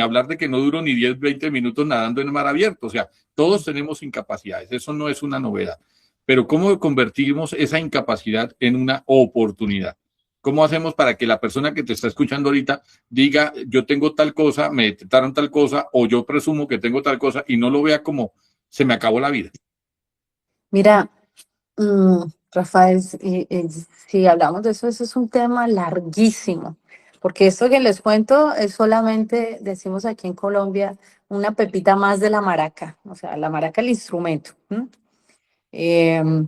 B: hablar de que no duro ni 10 20 minutos nadando en el mar abierto. O sea, todos tenemos incapacidades, eso no es una novedad. Pero ¿cómo convertimos esa incapacidad en una oportunidad? ¿Cómo hacemos para que la persona que te está escuchando ahorita diga, yo tengo tal cosa, me detectaron tal cosa, o yo presumo que tengo tal cosa, y no lo vea como se me acabó la vida?
C: Mira, Rafael, si hablamos de eso, eso es un tema larguísimo, porque esto que les cuento es solamente, decimos aquí en Colombia, una pepita más de la maraca, o sea, la maraca, el instrumento. ¿M? Em,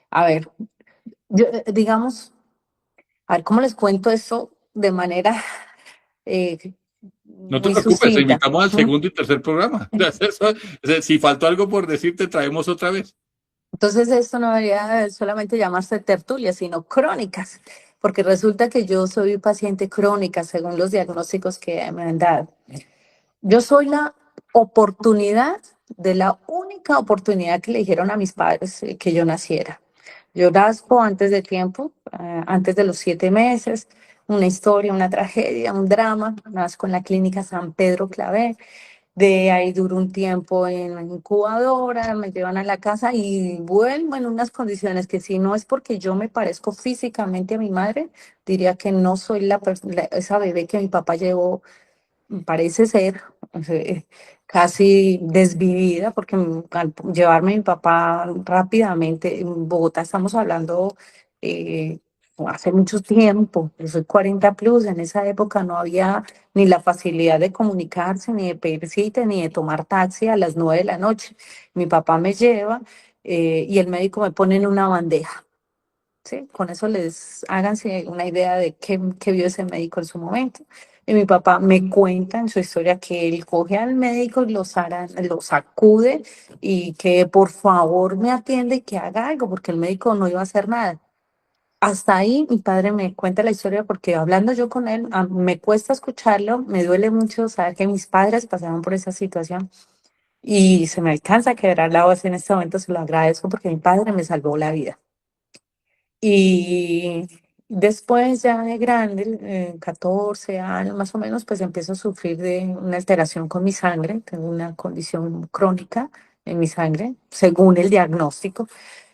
C: a ver, digamos, a ver, ¿cómo les cuento esto de manera eh,
B: No te
C: muy
B: preocupes, te
C: sucinta?
B: invitamos al
C: ¿M?
B: segundo y tercer programa. Si faltó algo por decir, te traemos otra vez.
C: Entonces esto no debería solamente llamarse tertulia, sino crónicas, porque resulta que yo soy paciente crónica según los diagnósticos que me han dado. Yo soy la oportunidad de la única oportunidad que le dijeron a mis padres que yo naciera. Yo nazco antes de tiempo, antes de los 7 meses, una historia, una tragedia, un drama. Nazco en la clínica San Pedro Claver. De ahí duro un tiempo en la incubadora, me llevan a la casa y vuelvo en unas condiciones que si no es porque yo me parezco físicamente a mi madre, diría que no soy esa bebé que mi papá llevó, parece ser casi desvivida, porque al llevarme mi papá rápidamente, en Bogotá estamos hablando eh, hace mucho tiempo, yo soy 40 plus, en esa época no había ni la facilidad de comunicarse, ni de pedir cita, ni de tomar taxi a las 9 de la noche. Mi papá me lleva y el médico me pone en una bandeja. ¿Sí? Con eso les háganse una idea de qué vio ese médico en su momento. Y mi papá me cuenta en su historia que él coge al médico y lo sacude y que por favor me atiende y que haga algo, porque el médico no iba a hacer nada. Hasta ahí mi padre me cuenta la historia porque hablando yo con él, me cuesta escucharlo, me duele mucho saber que mis padres pasaron por esa situación y se me alcanza a quebrar la voz en este momento, se lo agradezco porque mi padre me salvó la vida. Y después ya de grande, 14 años más o menos, pues empiezo a sufrir de una alteración con mi sangre. Tengo una condición crónica en mi sangre, según el diagnóstico.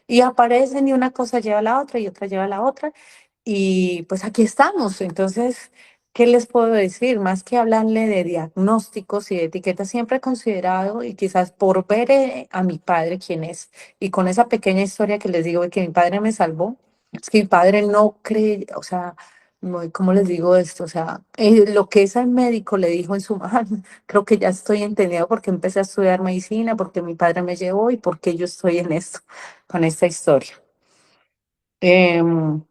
C: Y aparecen y una cosa lleva a la otra y otra lleva a la otra. Y pues aquí estamos. Entonces, ¿qué les puedo decir? Más que hablarle de diagnósticos y de etiquetas, siempre he considerado y quizás por ver a mi padre quién es y con esa pequeña historia que les digo de que mi padre me salvó, es que mi padre no cree, o sea, ¿cómo les digo esto? O sea, lo que ese médico le dijo en su mano, creo que ya estoy entendiendo por qué empecé a estudiar medicina, porque mi padre me llevó y por qué yo estoy en esto, con esta historia. Em,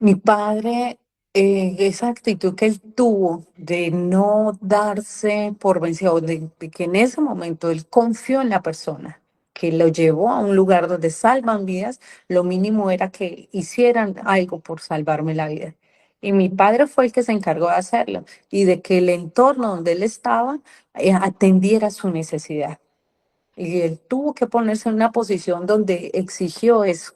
C: Mi padre, esa actitud que él tuvo de no darse por vencido, de que en ese momento él confió en la persona, que lo llevó a un lugar donde salvan vidas, lo mínimo era que hicieran algo por salvarme la vida. Y mi padre fue el que se encargó de hacerlo y de que el entorno donde él estaba atendiera su necesidad. Y él tuvo que ponerse en una posición donde exigió eso.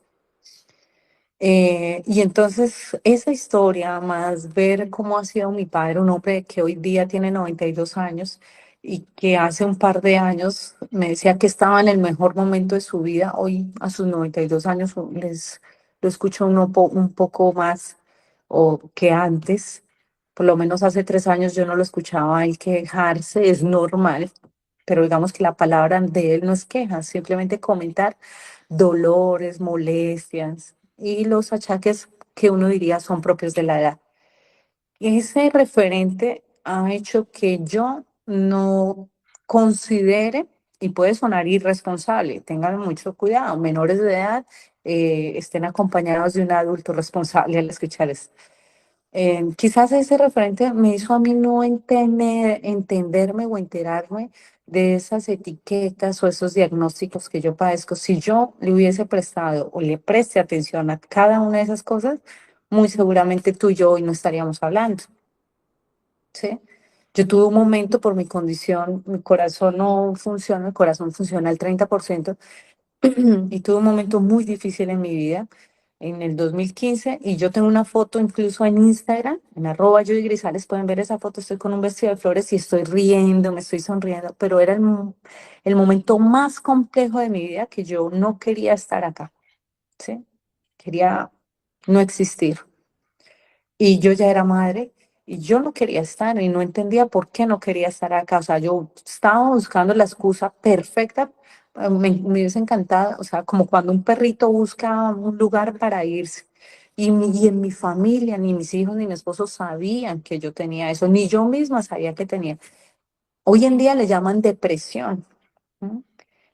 C: Y entonces esa historia, más ver cómo ha sido mi padre, un hombre que hoy día tiene 92 años y que hace un par de años me decía que estaba en el mejor momento de su vida, hoy a sus 92 años lo escucho un poco más o que antes, por lo menos hace 3 años yo no lo escuchaba a él quejarse, es normal, pero digamos que la palabra de él no es queja, simplemente comentar dolores, molestias y los achaques que uno diría son propios de la edad. Ese referente ha hecho que yo no considere, y puede sonar irresponsable, tengan mucho cuidado, menores de edad estén acompañados de un adulto responsable al escucharles. Quizás ese referente me hizo a mí no entenderme o enterarme de esas etiquetas o esos diagnósticos que yo padezco. Si yo le hubiese prestado o le preste atención a cada una de esas cosas, muy seguramente tú y yo hoy no estaríamos hablando, ¿sí? Yo tuve un momento por mi condición, mi corazón no funciona, el corazón funciona al 30%, y tuve un momento muy difícil en mi vida en el 2015 y yo tengo una foto incluso en Instagram, en @Judy Grisales, pueden ver esa foto, estoy con un vestido de flores y estoy riendo, me estoy sonriendo, pero era el momento más complejo de mi vida que yo no quería estar acá, ¿sí? Quería no existir. Y yo ya era madre y yo no quería estar y no entendía por qué no quería estar acá. O sea, yo estaba buscando la excusa perfecta. Me hubiese encantado, o sea, como cuando un perrito busca un lugar para irse. Y en mi familia, ni mis hijos ni mi esposo sabían que yo tenía eso, ni yo misma sabía que tenía. Hoy en día le llaman depresión. ¿No?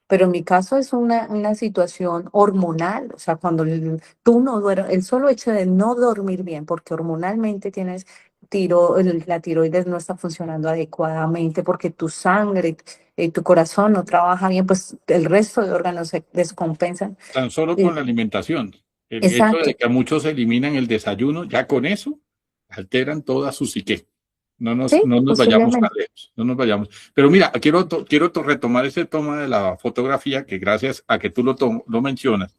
C: Pero en mi caso es una situación hormonal, o sea, cuando tú no duermes, el solo hecho de no dormir bien, porque hormonalmente tienes la tiroides no está funcionando adecuadamente, porque tu sangre, tu corazón no trabaja bien, pues el resto de órganos se descompensan.
B: Tan solo con
C: Eh,
B: la alimentación. El hecho de
C: Exacto.
B: que a muchos eliminan el desayuno, ya con eso alteran toda su psique.
C: Sí,
B: No nos vayamos tan
C: posiblemente.
B: lejos, no nos vayamos. Pero mira, quiero retomar ese toma de la fotografía, que gracias a que tú lo mencionas,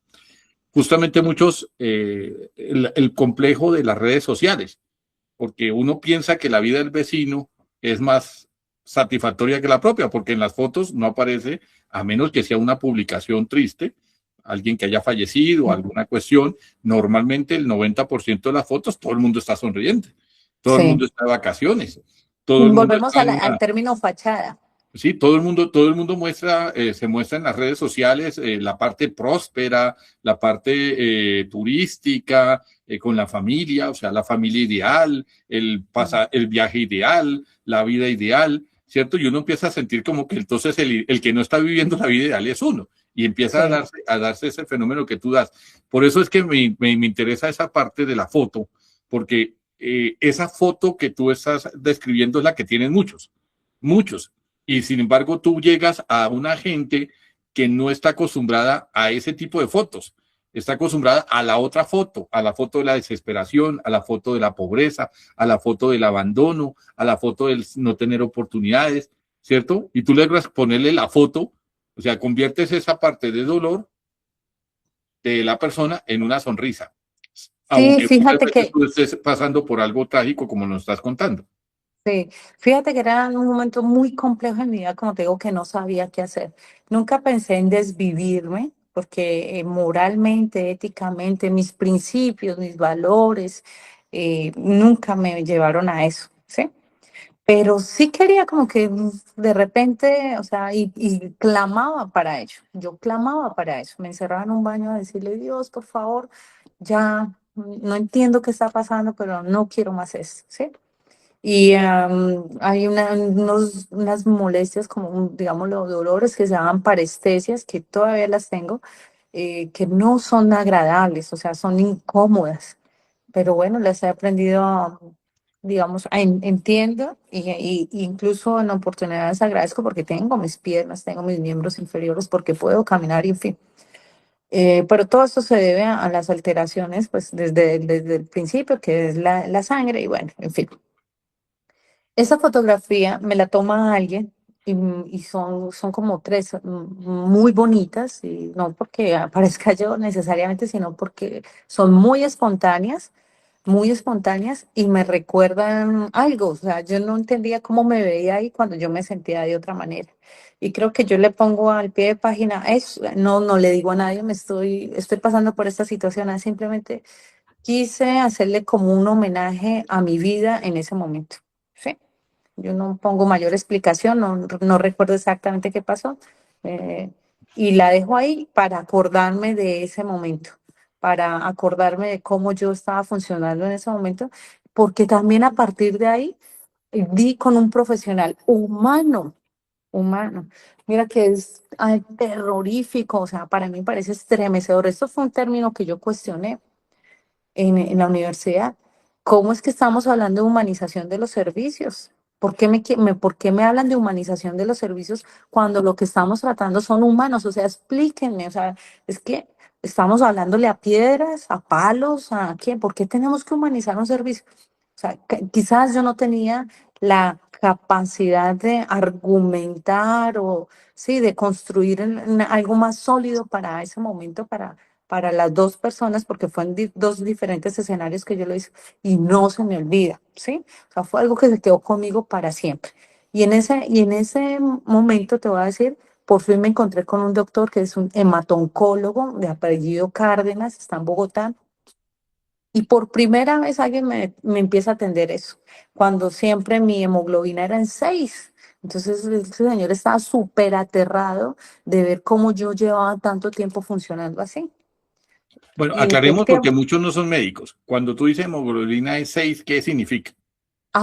B: justamente muchos, el complejo de las redes sociales, porque uno piensa que la vida del vecino es más satisfactoria que la propia, porque en las fotos no aparece, a menos que sea una publicación triste, alguien que haya fallecido, alguna cuestión, normalmente el 90% de las fotos todo el mundo está sonriente, todo el mundo
C: Sí.
B: está de vacaciones, todo el mundo
C: Volvemos
B: está en
C: al
B: una.
C: término fachada.
B: Sí, todo el mundo muestra, se muestra en las redes sociales la parte próspera, la parte turística, con la familia, o sea, la familia ideal, el viaje ideal, la vida ideal, ¿cierto? Y uno empieza a sentir como que entonces el que no está viviendo la vida ideal es uno, y empieza
C: Sí.
B: a darse ese fenómeno que tú das. Por eso es que me interesa esa parte de la foto, porque esa foto que tú estás describiendo es la que tienen muchos, muchos. Y sin embargo, tú llegas a una gente que no está acostumbrada a ese tipo de fotos. Está acostumbrada a la otra foto, a la foto de la desesperación, a la foto de la pobreza, a la foto del abandono, a la foto del no tener oportunidades, ¿cierto? Y tú logras ponerle la foto, o sea, conviertes esa parte de dolor de la persona en una sonrisa,
C: Sí,
B: aunque muchas
C: fíjate
B: veces
C: que
B: tú estés pasando por algo trágico como nos estás contando.
C: Sí, fíjate que era un momento muy complejo en mi vida, como te digo, que no sabía qué hacer. Nunca pensé en desvivirme, porque moralmente, éticamente, mis principios, mis valores, nunca me llevaron a eso, ¿sí? Pero sí quería como que de repente, o sea, y clamaba para ello. Yo clamaba para eso. Me encerraba en un baño a decirle, Dios, por favor, ya. no entiendo qué está pasando, pero no quiero más esto, ¿sí? Y hay unas molestias, como, digamos, los dolores que se llaman parestesias, que todavía las tengo, que no son agradables, o sea, son incómodas. Pero bueno, las he aprendido, digamos, entiendo y incluso en oportunidades agradezco porque tengo mis piernas, tengo mis miembros inferiores, porque puedo caminar y en fin. Pero todo esto se debe a las alteraciones, pues desde el principio, que es la sangre y bueno, en fin. Esa fotografía me la toma alguien y son como tres muy bonitas, y no porque aparezca yo necesariamente, sino porque son muy espontáneas y me recuerdan algo. O sea, yo no entendía cómo me veía ahí cuando yo me sentía de otra manera. Y creo que yo le pongo al pie de página eso, no le digo a nadie, estoy pasando por esta situación, simplemente quise hacerle como un homenaje a mi vida en ese momento. ¿Sí? Yo no pongo mayor explicación, no recuerdo exactamente qué pasó. eh, y la dejo ahí para acordarme de ese momento, para acordarme de cómo yo estaba funcionando en ese momento, porque también a partir de ahí di con un profesional humano. Mira que es terrorífico, o sea, para mí parece estremecedor. Esto fue un término que yo cuestioné en la universidad. ¿Cómo es que estamos hablando de humanización de los servicios? ¿Por qué me hablan de humanización de los servicios cuando lo que estamos tratando son humanos? O sea, explíquenme, o sea, es que estamos hablándole a piedras, a palos, ¿a qué? ¿Por qué tenemos que humanizar un servicio? O sea, quizás yo no tenía la capacidad de argumentar o, sí, de construir algo más sólido para ese momento, para las dos personas, porque fue en dos diferentes escenarios que yo lo hice y no se me olvida, ¿sí? O sea, fue algo que se quedó conmigo para siempre. Y en ese momento te voy a decir, por fin me encontré con un doctor que es un hematoncólogo de apellido Cárdenas, está en Bogotá, y por primera vez alguien me empieza a atender eso, cuando siempre mi hemoglobina era en 6. Entonces, ese señor estaba súper aterrado de ver cómo yo llevaba tanto tiempo funcionando así.
B: Bueno,
C: Y el
B: aclaremos porque
C: tiempo,
B: muchos no son médicos. Cuando tú dices hemoglobina es 6, ¿qué significa?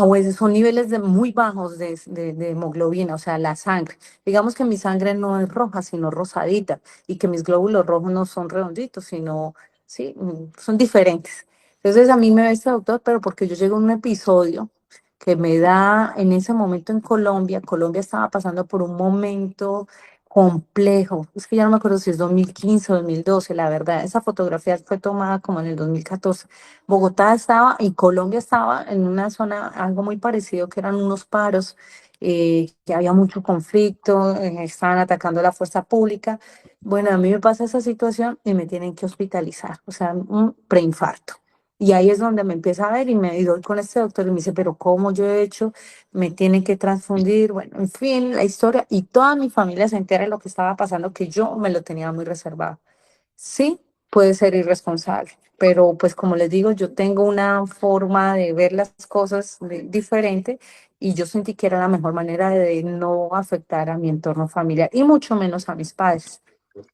C: pues son niveles muy bajos de hemoglobina, o sea, la sangre. Digamos que mi sangre no es roja, sino rosadita, y que mis glóbulos rojos no son redonditos, sino, sí, son diferentes. Entonces a mí me ve este doctor, pero porque yo llego a un episodio que me da en ese momento en Colombia. Colombia estaba pasando por un momento complejo. Es que ya no me acuerdo si es 2015 o 2012, la verdad. Esa fotografía fue tomada como en el 2014. Bogotá estaba y Colombia estaba en una zona, algo muy parecido, que eran unos paros, que había mucho conflicto, estaban atacando la fuerza pública. Bueno, a mí me pasa esa situación y me tienen que hospitalizar, o sea, un preinfarto. Y ahí es donde me empieza a ver y doy con este doctor y me dice, pero ¿cómo yo he hecho? Me tienen que transfundir, bueno, en fin, la historia. Y toda mi familia se entera de lo que estaba pasando, que yo me lo tenía muy reservado. Sí, puede ser irresponsable, pero pues como les digo, yo tengo una forma de ver las cosas diferente, y yo sentí que era la mejor manera de no afectar a mi entorno familiar y mucho menos a mis padres.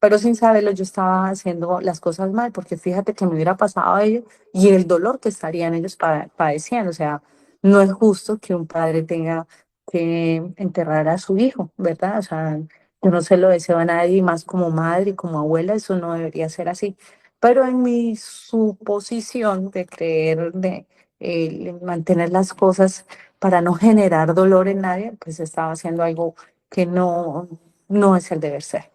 C: Pero sin saberlo, yo estaba haciendo las cosas mal, porque fíjate que me hubiera pasado a ellos y el dolor que estarían ellos padeciendo. O sea, no es justo que un padre tenga que enterrar a su hijo, ¿verdad? O sea, yo no se lo deseo a nadie, y más como madre y como abuela, eso no debería ser así. Pero en mi suposición de creer, de mantener las cosas para no generar dolor en nadie, pues estaba haciendo algo que no es el deber ser.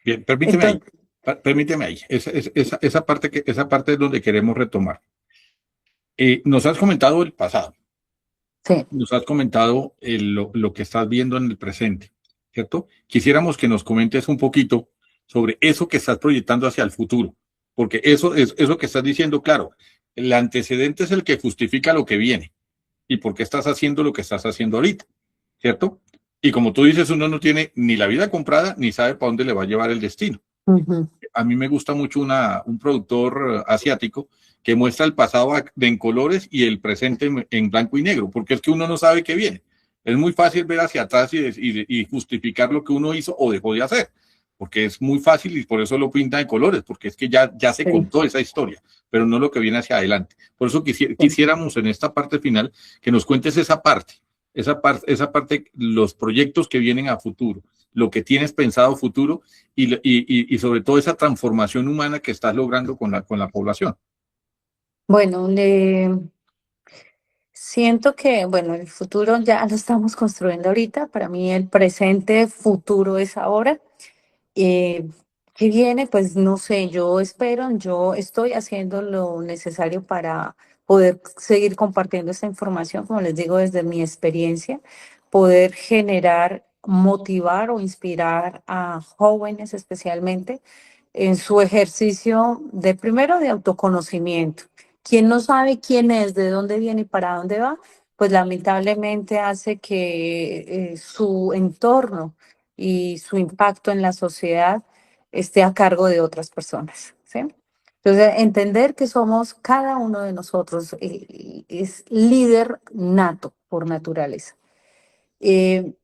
B: Bien, permíteme ahí.
C: Entonces,
B: Permíteme ahí. Esa parte es donde queremos retomar. Nos has comentado el pasado,
C: sí.
B: nos has comentado lo que estás viendo en el presente, ¿cierto? Quisiéramos que nos comentes un poquito sobre eso que estás proyectando hacia el futuro, porque eso que estás diciendo, claro, el antecedente es el que justifica lo que viene y por qué estás haciendo lo que estás haciendo ahorita, ¿cierto? Y como tú dices, uno no tiene ni la vida comprada ni sabe para dónde le va a llevar el destino.
C: Ujú.
B: A mí me gusta mucho un productor asiático que muestra el pasado en colores y el presente en blanco y negro, porque es que uno no sabe qué viene. Es muy fácil ver hacia atrás y justificar lo que uno hizo o dejó de hacer, porque es muy fácil y por eso lo pinta de colores, porque es que ya se
C: Sí,
B: contó esa historia, pero no lo que viene hacia adelante. Por eso
C: sí.
B: quisiéramos en esta parte final que nos cuentes esa parte, los proyectos que vienen a futuro, lo que tienes pensado futuro y sobre todo esa transformación humana que estás logrando con la población.
C: Bueno, siento que, bueno, el futuro ya lo estamos construyendo ahorita. Para mí el presente futuro es ahora. Eh, ¿Qué viene? Pues no sé, yo estoy haciendo lo necesario para poder seguir compartiendo esta información, como les digo, desde mi experiencia, poder generar, motivar o inspirar a jóvenes especialmente en su ejercicio de primero de autoconocimiento. Quien no sabe quién es, de dónde viene y para dónde va, pues lamentablemente hace que su entorno y su impacto en la sociedad esté a cargo de otras personas, ¿sí? Entonces, entender que somos cada uno de nosotros es líder nato por naturaleza. Eh,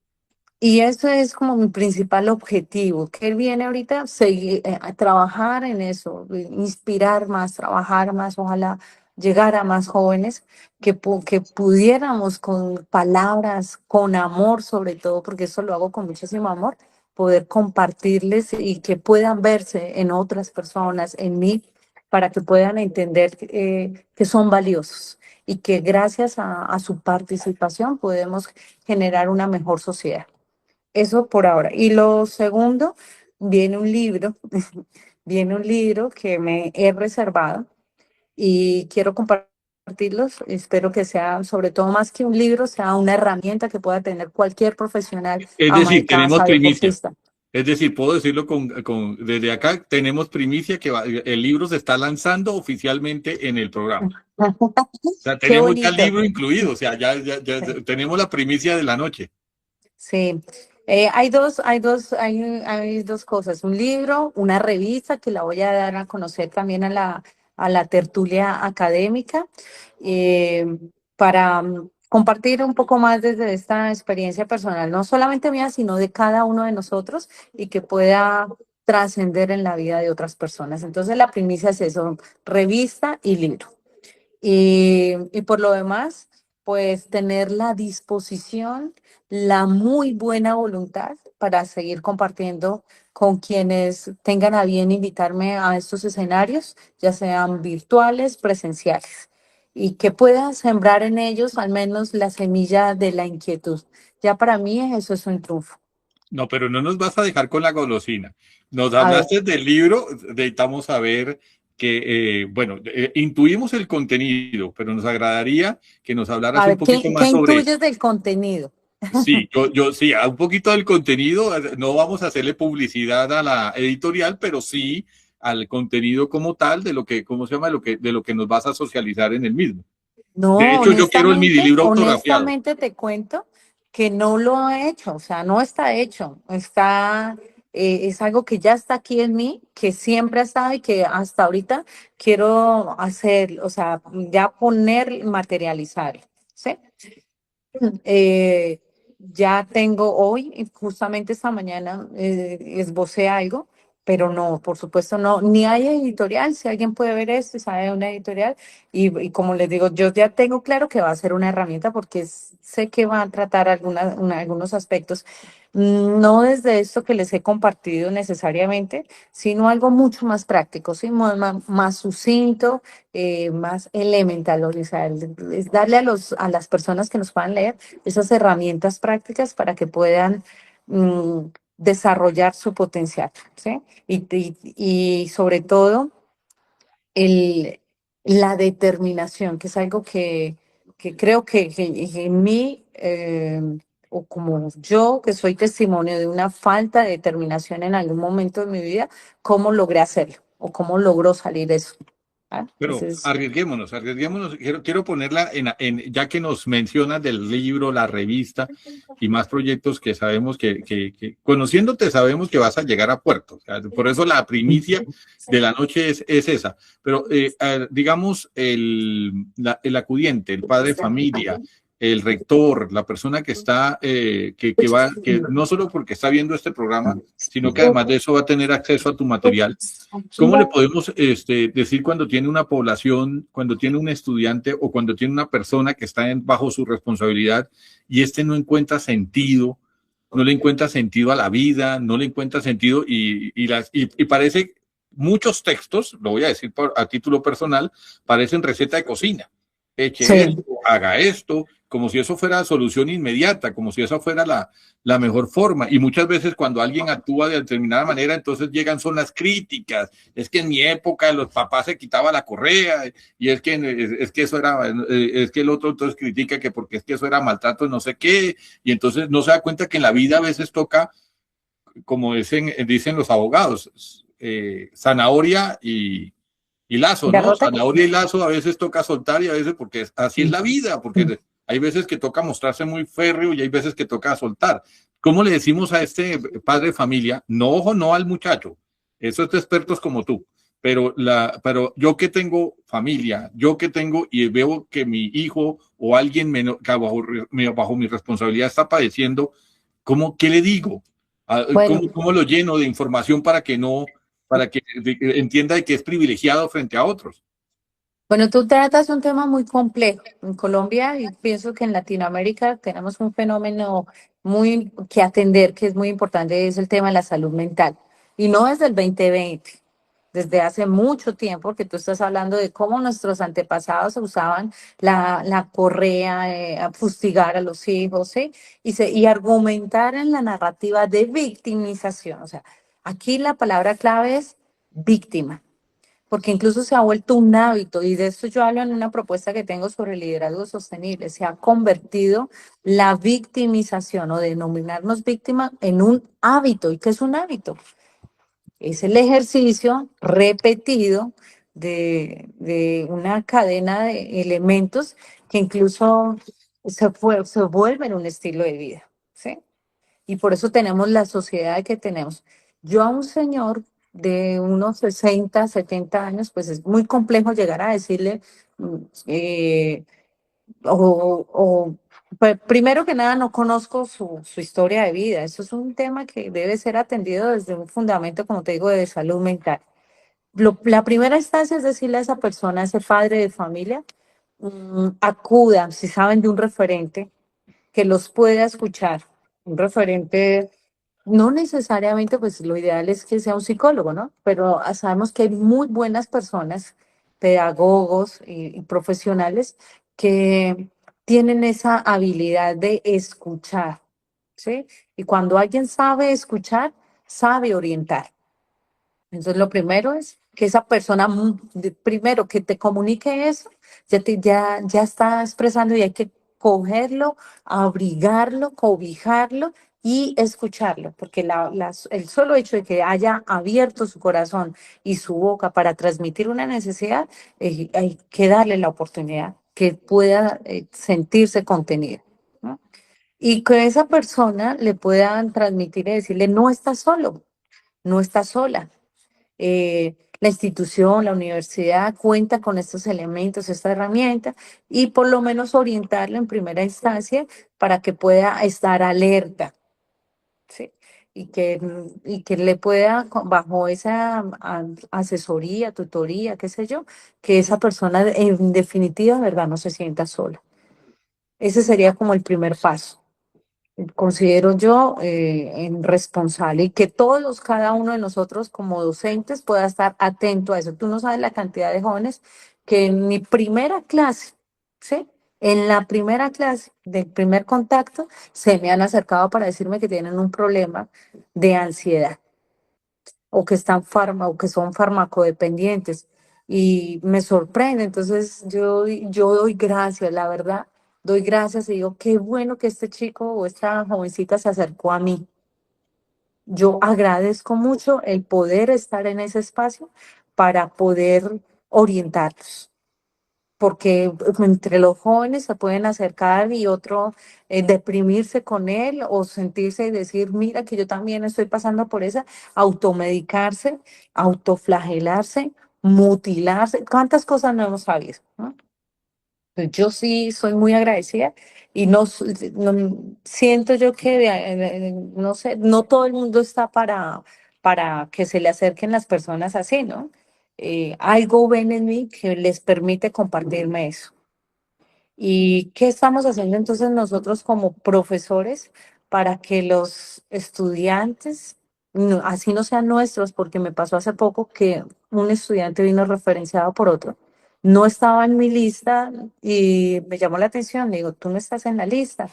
C: y eso es como mi principal objetivo. ¿Qué viene ahorita? Seguir, a trabajar en eso, inspirar más, trabajar más, ojalá llegar a más jóvenes que pudiéramos con palabras, con amor sobre todo, porque eso lo hago con muchísimo amor, poder compartirles y que puedan verse en otras personas, en mí, para que puedan entender que son valiosos y que gracias a su participación podemos generar una mejor sociedad. Eso por ahora. Y lo segundo, viene un libro, viene un libro que me he reservado y quiero compartirlos. Espero que sea, sobre todo más que un libro, sea una herramienta que pueda tener cualquier profesional,
B: Es
C: ama
B: decir,
C: de
B: tenemos
C: casa,
B: primicia.
C: deportista.
B: Es decir, puedo decirlo desde acá, tenemos primicia que el libro se está lanzando oficialmente en el programa. O sea,
C: Qué
B: tenemos ya el
C: bonito.
B: libro incluido, o sea, ya tenemos la primicia de la noche.
C: Sí, hay dos cosas, un libro, una revista que la voy a dar a conocer también a la tertulia académica, eh, para compartir un poco más desde esta experiencia personal, no solamente mía, sino de cada uno de nosotros y que pueda trascender en la vida de otras personas. Entonces la primicia es eso, revista y libro. Y por lo demás, pues tener la disposición, la muy buena voluntad para seguir compartiendo con quienes tengan a bien invitarme a estos escenarios, ya sean virtuales, presenciales, y que pueda sembrar en ellos al menos la semilla de la inquietud. Ya para mí eso es un triunfo.
B: No, pero no nos vas a dejar con la golosina. Nos
C: A ver,
B: hablaste del libro, necesitamos saber bueno, intuimos el contenido, pero nos agradaría que nos hablaras un poquito
C: ¿qué
B: más sobre eso.
C: intuyes del contenido?
B: Sí, sí, a un poquito del contenido, no vamos a hacerle publicidad a la editorial, pero sí al contenido como tal de lo que, ¿cómo se llama? De lo que nos vas a socializar en el mismo. De
C: No,
B: hecho, yo quiero mi libro autografiado.
C: honestamente te cuento que no lo ha hecho, o sea, no está hecho, es algo que ya está aquí en mí, que siempre ha estado y que hasta ahorita quiero hacer, o sea, ya poner, materializar, ¿sí? Eh, ya tengo hoy, y justamente esta mañana, esbocé algo, pero no, por supuesto no, ni hay editorial. Si alguien puede ver esto y sabe de una editorial, y como les digo, yo ya tengo claro que va a ser una herramienta porque sé que va a tratar algunos aspectos, no desde esto que les he compartido necesariamente, sino algo mucho más práctico, ¿sí? Más sucinto, más elemental, o sea, es darle a las personas que nos puedan leer esas herramientas prácticas para que puedan mm, desarrollar su potencial, ¿sí? Y sobre todo el, la determinación, que es algo que creo que en mí, o como yo, que soy testimonio de una falta de determinación en algún momento de mi vida, cómo logré hacerlo o cómo logró salir eso. ¿Ah?
B: Pero
C: Entonces,
B: arriesguémonos. Quiero ponerla ya que nos mencionas del libro, la revista y más proyectos que sabemos que conociéndote sabemos que vas a llegar a puerto. O sea, por eso la primicia de la noche es esa. Pero digamos, el acudiente, el padre de familia, el rector, la persona que está, que no solo porque está viendo este programa, sino que además de eso va a tener acceso a tu material. ¿Cómo le podemos decir cuando tiene una población, cuando tiene un estudiante o cuando tiene una persona que está bajo su responsabilidad y no encuentra sentido, no le encuentra sentido a la vida, no le encuentra sentido y parece muchos textos, lo voy a decir a título personal, parecen receta de cocina. Eche
C: Sí.
B: esto, haga esto, como si eso fuera solución inmediata, como si esa fuera la mejor forma. Y muchas veces cuando alguien actúa de determinada manera, entonces llegan son las críticas. Es que en mi época los papás se quitaban la correa y es que eso era, es que el otro entonces critica que porque es que eso era maltrato no sé qué. Y entonces no se da cuenta que en la vida a veces toca, como dicen los abogados, zanahoria y lazo, ¿no?
C: Garrote.
B: Zanahoria y lazo, a veces toca soltar y a veces porque así es la vida, porque hay veces que toca mostrarse muy férreo y hay veces que toca soltar. ¿Cómo le decimos a este padre de familia? No, ojo, no al muchacho. Eso es de expertos como tú. Pero yo que tengo familia, yo que tengo y veo que mi hijo o alguien que bajo mi responsabilidad está padeciendo, ¿qué le digo?
C: Bueno,
B: ¿Cómo lo lleno de información para que entienda que es privilegiado frente a otros?
C: bueno, tú tratas un tema muy complejo. En Colombia, y pienso que en Latinoamérica tenemos un fenómeno muy que atender, que es muy importante, es el tema de la salud mental. Y no desde el 2020, desde hace mucho tiempo, porque tú estás hablando de cómo nuestros antepasados usaban la correa, a fustigar a los hijos, ¿sí? Y argumentar en la narrativa de victimización. O sea, aquí la palabra clave es víctima, porque incluso se ha vuelto un hábito, y de esto yo hablo en una propuesta que tengo sobre liderazgo sostenible. Se ha convertido la victimización o denominarnos víctima en un hábito. ¿Y qué es un hábito? Es el ejercicio repetido de una cadena de elementos que incluso se vuelven un estilo de vida, ¿sí? Y por eso tenemos la sociedad que tenemos. Yo a un señor de unos 60, 70 años, pues es muy complejo llegar a decirle, mm, eh, pues, primero que nada, no conozco su historia de vida. Eso es un tema que debe ser atendido desde un fundamento, como te digo, de salud mental. La primera instancia es decirle a esa persona, a ese padre de familia, acudan, si saben de un referente que los pueda escuchar, un referente, no necesariamente, pues lo ideal es que sea un psicólogo, ¿no? Pero sabemos que hay muy buenas personas, pedagogos y profesionales que tienen esa habilidad de escuchar, ¿sí? Y cuando alguien sabe escuchar, sabe orientar. Entonces, lo primero es que esa persona, primero que te comunique eso, ya está expresando, y hay que cogerlo, abrigarlo, cobijarlo y escucharlo, porque el solo hecho de que haya abierto su corazón y su boca para transmitir una necesidad, hay que darle la oportunidad que pueda sentirse contenido, ¿no? Y que esa persona le puedan transmitir y decirle, no estás solo, no estás sola. La institución, la universidad cuenta con estos elementos, esta herramienta, y por lo menos orientarlo en primera instancia para que pueda estar alerta, ¿sí? Y que le pueda, bajo esa asesoría, tutoría, qué sé yo, que esa persona en definitiva, ¿verdad?, no se sienta sola. Ese sería como el primer paso, considero yo, en responsable, y que todos, cada uno de nosotros como docentes pueda estar atento a eso. Tú no sabes la cantidad de jóvenes que en mi primera clase, ¿sí? En la primera clase, del primer contacto, se me han acercado para decirme que tienen un problema de ansiedad o que o que son farmacodependientes, y me sorprende. Entonces yo doy gracias, la verdad, doy gracias y digo, qué bueno que este chico o esta jovencita se acercó a mí. Yo agradezco mucho el poder estar en ese espacio para poder orientarlos, porque entre los jóvenes se pueden acercar y otro deprimirse con él o sentirse y decir, mira que yo también estoy pasando por esa, automedicarse, autoflagelarse, mutilarse, cuántas cosas no hemos sabido, ¿no? Pues yo sí soy muy agradecida y siento yo que, no sé, no todo el mundo está para que se le acerquen las personas así, ¿no? Algo ven en mí que les permite compartirme eso. ¿Y qué estamos haciendo entonces nosotros como profesores para que los estudiantes, así no sean nuestros? Porque me pasó hace poco que un estudiante vino referenciado por otro, no estaba en mi lista y me llamó la atención, le digo, tú no estás en la lista.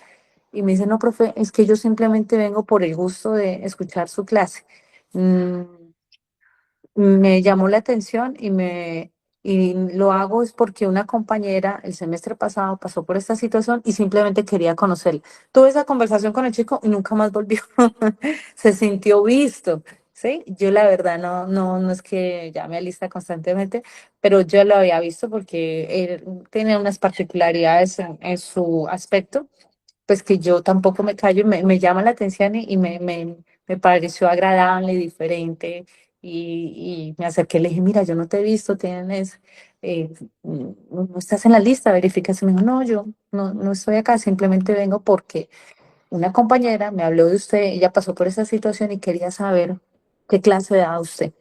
C: Y me dice, no, profe, es que yo simplemente vengo por el gusto de escuchar su clase. Mm, Me llamó la atención y lo hago es porque una compañera el semestre pasado pasó por esta situación y simplemente quería conocerla. Tuve esa conversación con el chico y nunca más volvió. Se sintió visto, ¿sí? Yo la verdad no es que llame a lista constantemente, pero yo lo había visto porque él tiene unas particularidades en su aspecto, pues que yo tampoco me callo y me llama la atención me pareció agradable, diferente y me acerqué y le dije, mira, yo no te he visto, no estás en la lista, verificas. Y me dijo, no, yo no estoy acá, simplemente vengo porque una compañera me habló de usted, ella pasó por esa situación y quería saber qué clase daba usted.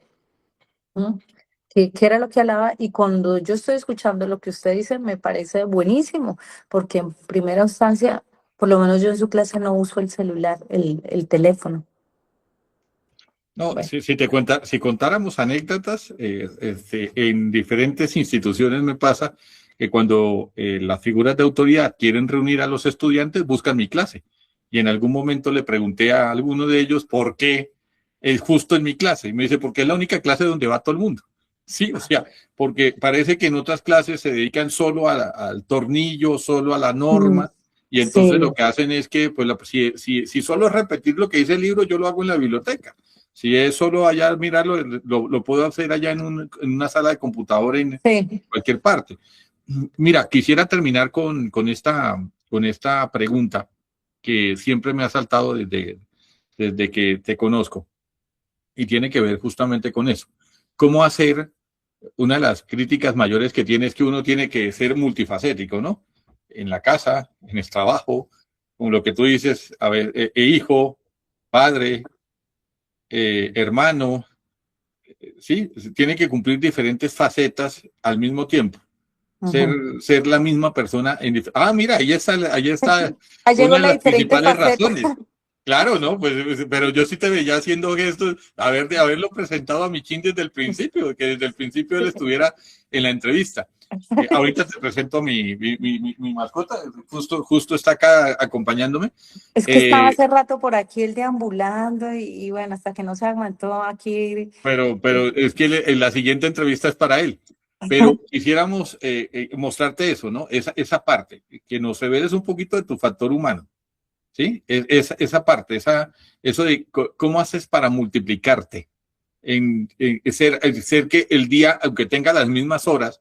C: ¿Mm? ¿Qué era lo que hablaba? Y cuando yo estoy escuchando lo que usted dice, me parece buenísimo, porque en primera instancia, por lo menos yo en su clase no uso el celular, el teléfono.
B: No,
C: Bueno,
B: si contáramos anécdotas, en diferentes instituciones me pasa que cuando las figuras de autoridad quieren reunir a los estudiantes, buscan mi clase. Y en algún momento le pregunté a alguno de ellos por qué es justo en mi clase. Y me dice, porque es la única clase donde va todo el mundo. Sí, o sea, porque parece que en otras clases se dedican solo al tornillo, solo a la
C: mm,
B: norma. Y entonces lo
C: sí,
B: que hacen es que, pues, si solo es repetir lo que dice el libro, yo lo hago en la biblioteca. Si es solo allá mirarlo, lo puedo hacer allá en una sala de computadora en
C: sí.
B: cualquier parte. Mira, quisiera terminar con esta pregunta que siempre me ha saltado desde que te conozco y tiene que ver justamente con eso. ¿Cómo hacer? Una de las críticas mayores que tiene es que uno tiene que ser multifacético, ¿no? En la casa, en el trabajo, con lo que tú dices, a ver, hijo, padre, hermano, sí, tiene que cumplir diferentes facetas al mismo tiempo. Ser,
C: Ujú.
B: ser la misma persona. Mira, ahí está
C: Ahí llegó
B: una de
C: la
B: las
C: diferente
B: principales
C: faceta.
B: razones. Claro, ¿no? Pues, pero yo sí te veía haciendo gestos, de haberlo presentado a Michin desde el principio, que desde el principio él estuviera en la entrevista. Ahorita te presento a mi mascota, justo está acá acompañándome.
C: Es que estaba
B: Eh,
C: hace rato por aquí el deambulando y bueno, hasta que no se aguantó aquí.
B: pero es que la siguiente entrevista es para él. Pero quisiéramos mostrarte eso, ¿no? Esa parte, que nos reveles un poquito de tu factor humano, ¿sí? Esa parte, eso de cómo haces para multiplicarte, ser que el día, aunque tenga las mismas horas,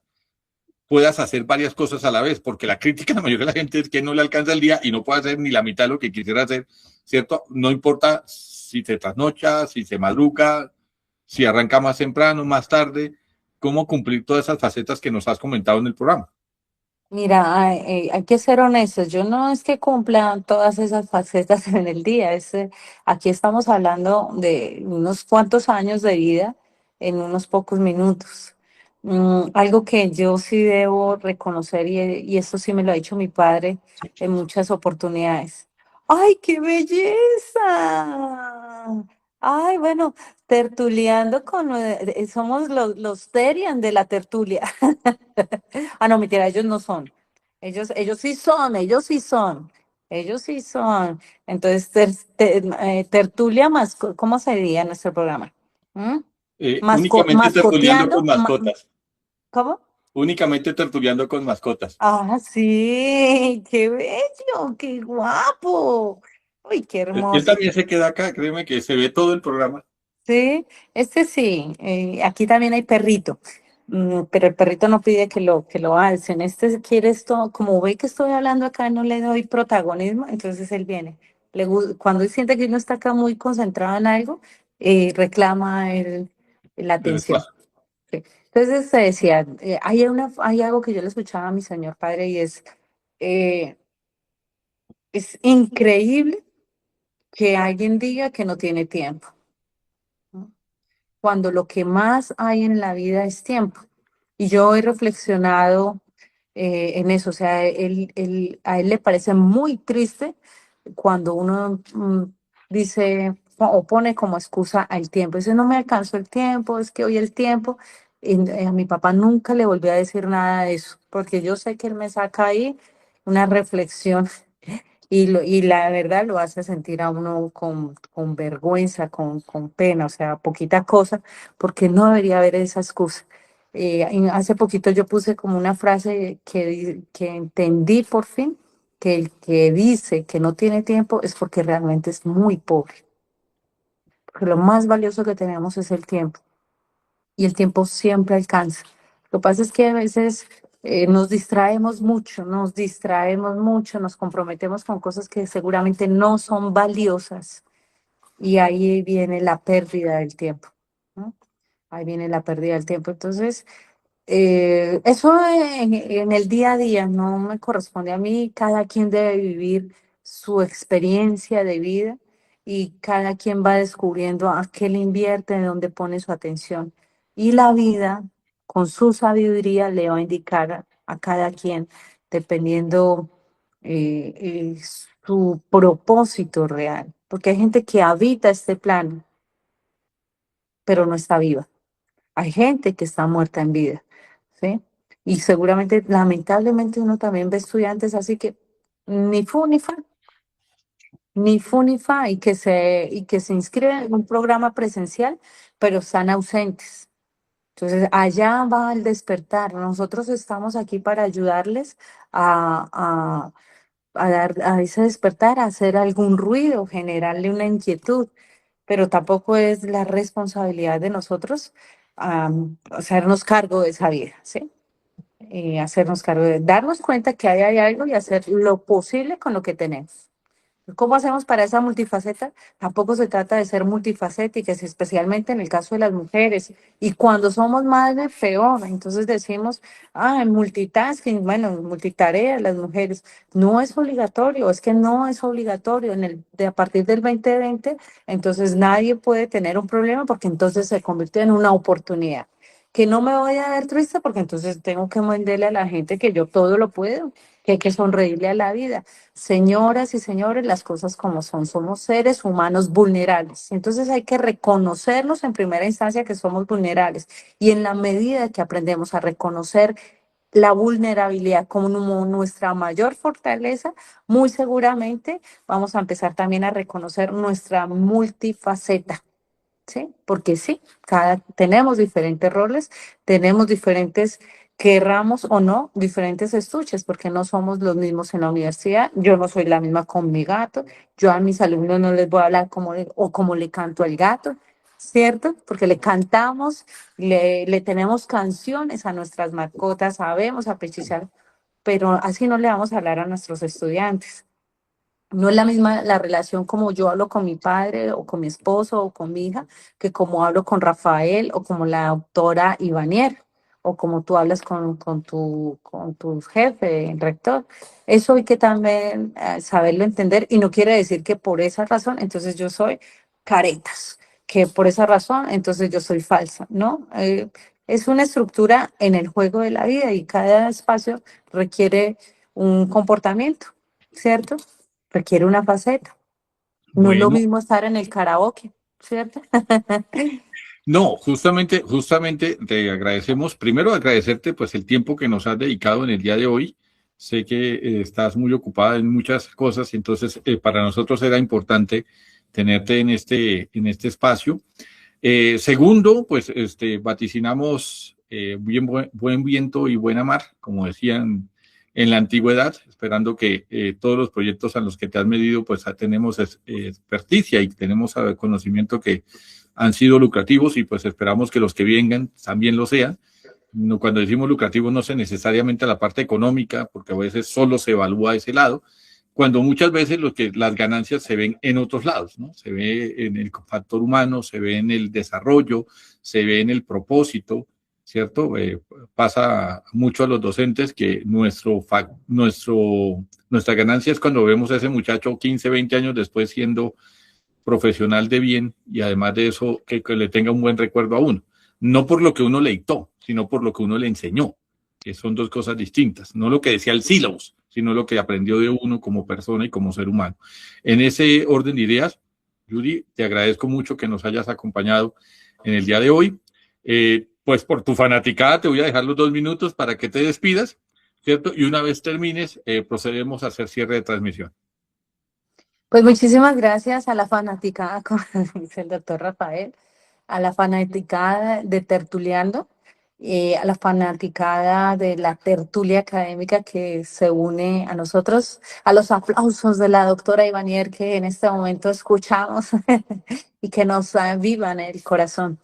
B: puedas hacer varias cosas a la vez, porque la crítica de la mayoría de la gente es que no le alcanza el día y no puede hacer ni la mitad de lo que quisiera hacer, ¿cierto? No importa si se trasnocha, si se madruga, si arranca más temprano, más tarde, cómo cumplir todas esas facetas que nos has comentado en el programa.
C: Mira, hay que ser honestos. Yo no es que cumpla todas esas facetas en el día. Aquí estamos hablando de unos cuantos años de vida en unos pocos minutos. Algo que yo sí debo reconocer y esto sí me lo ha dicho mi padre en muchas oportunidades. ¡Ay, qué belleza! Ay, bueno, tertuleando somos los Terian de la tertulia. Ah, no, mentira, ellos no son. Ellos sí son, ellos sí son. Ellos sí son. Entonces, tertulia más, ¿cómo sería nuestro programa? ¿Mm?
B: Únicamente tertuleando con
C: Mascoteando,
B: mascotas.
C: ¿cómo?
B: Únicamente tertuleando con mascotas.
C: Ah, sí, qué bello, qué guapo. Uy, qué
B: Él
C: hermoso.
B: también se queda acá, créeme que se ve todo el programa.
C: Sí, este sí. Aquí también hay perrito. Pero el perrito no pide que lo alcen. Este quiere esto, como ve que estoy hablando acá, no le doy protagonismo, entonces él viene. Cuando él siente que uno está acá muy concentrado en algo, reclama la
B: El
C: atención.
B: espacio.
C: Sí. Entonces se decía, hay algo que yo le escuchaba a mi señor padre y eh, es increíble que alguien diga que no tiene tiempo, ¿no? Cuando lo que más hay en la vida es tiempo. Y yo he reflexionado en eso, o sea, a él le parece muy triste cuando uno dice o pone como excusa al tiempo. Dice, no me alcanzó el tiempo, es que hoy el tiempo. Y, a mi papá nunca le volví a decir nada de eso, porque yo sé que él me saca ahí una reflexión y la verdad lo hace sentir a uno con vergüenza, con pena, o sea, poquita cosa, porque no debería haber esa excusa. Hace poquito yo puse como una frase que entendí por fin, que el que dice que no tiene tiempo es porque realmente es muy pobre, porque lo más valioso que tenemos es el tiempo y el tiempo siempre alcanza. Lo que pasa es que a veces nos distraemos mucho, nos comprometemos con cosas que seguramente no son valiosas y ahí viene la pérdida del tiempo, ¿no? Ahí viene la pérdida del tiempo. Entonces, eso en el día a día no me corresponde a mí. Cada quien debe vivir su experiencia de vida y cada quien va descubriendo a qué le invierte, en dónde pone su atención. Y la vida, con su sabiduría, le va a indicar a cada quien, dependiendo su propósito real. Porque hay gente que habita este plano, pero no está viva. Hay gente que está muerta en vida, ¿sí? Y seguramente, lamentablemente, uno también ve estudiantes así que ni fu ni fa, ni fu ni fa, y que se inscriben en un programa presencial, pero están ausentes. Entonces, allá va el despertar. Nosotros estamos aquí para ayudarles a dar a ese despertar, a hacer algún ruido, generarle una inquietud, pero tampoco es la responsabilidad de nosotros hacernos cargo de esa vida, ¿sí? Hacernos cargo de darnos cuenta que ahí hay algo y hacer lo posible con lo que tenemos. ¿Cómo hacemos para esa multifaceta? Tampoco se trata de ser multifacéticas, especialmente en el caso de las mujeres. Y cuando somos madres, peor. Entonces decimos, multitasking, bueno, multitarea, las mujeres. No es obligatorio, es que no es obligatorio. A partir del 2020, entonces nadie puede tener un problema porque entonces se convierte en una oportunidad. Que no me voy a ver triste porque entonces tengo que venderle a la gente que yo todo lo puedo, que hay que sonreírle a la vida. Señoras y señores, las cosas como son, somos seres humanos vulnerables. Entonces hay que reconocernos en primera instancia que somos vulnerables y en la medida que aprendemos a reconocer la vulnerabilidad como nuestra mayor fortaleza, muy seguramente vamos a empezar también a reconocer nuestra multifaceta. ¿Sí? Porque sí, tenemos diferentes roles, tenemos diferentes, querramos o no, diferentes estuches, porque no somos los mismos en la universidad. Yo no soy la misma con mi gato. Yo a mis alumnos no les voy a hablar como le canto al gato, ¿cierto? Porque le cantamos, le tenemos canciones a nuestras mascotas, sabemos apreciar, pero así no le vamos a hablar a nuestros estudiantes. No es la misma la relación como yo hablo con mi padre o con mi esposo o con mi hija que como hablo con Rafael o como la doctora Ivanier o como tú hablas con tu jefe, el rector. Eso hay que también saberlo entender y no quiere decir que por esa razón entonces yo soy caretas, que por esa razón entonces yo soy falsa, ¿no? Es una estructura en el juego de la vida y cada espacio requiere un comportamiento, ¿cierto? Requiere una faceta. No es lo
B: Bueno,
C: mismo estar en el karaoke, ¿cierto?
B: no, justamente te agradecemos, primero agradecerte pues el tiempo que nos has dedicado en el día de hoy. Sé que estás muy ocupada en muchas cosas, entonces para nosotros era importante tenerte en este espacio. Segundo, pues vaticinamos buen viento y buena mar, como decían en la antigüedad, esperando que todos los proyectos a los que te has medido, pues tenemos experticia y tenemos conocimiento que han sido lucrativos y pues esperamos que los que vengan también lo sean. No, cuando decimos lucrativos no sé necesariamente la parte económica, porque a veces solo se evalúa ese lado, cuando muchas veces las ganancias se ven en otros lados, ¿no? Se ve en el factor humano, se ve en el desarrollo, se ve en el propósito, ¿cierto? Pasa mucho a los docentes que nuestra ganancia es cuando vemos a ese muchacho 15, 20 años después siendo profesional de bien y además de eso que le tenga un buen recuerdo a uno. No por lo que uno le dictó, sino por lo que uno le enseñó, que son dos cosas distintas. No lo que decía el sílabus, sino lo que aprendió de uno como persona y como ser humano. En ese orden de ideas, Judy, te agradezco mucho que nos hayas acompañado en el día de hoy. Pues por tu fanaticada te voy a dejar los 2 minutos para que te despidas, ¿cierto? Y una vez termines, procedemos a hacer cierre de transmisión.
C: Pues muchísimas gracias a la fanaticada, como dice el doctor Rafael, a la fanaticada de Tertuliando, a la fanaticada de la tertulia académica que se une a nosotros, a los aplausos de la doctora Ivanier que en este momento escuchamos y que nos avivan el corazón.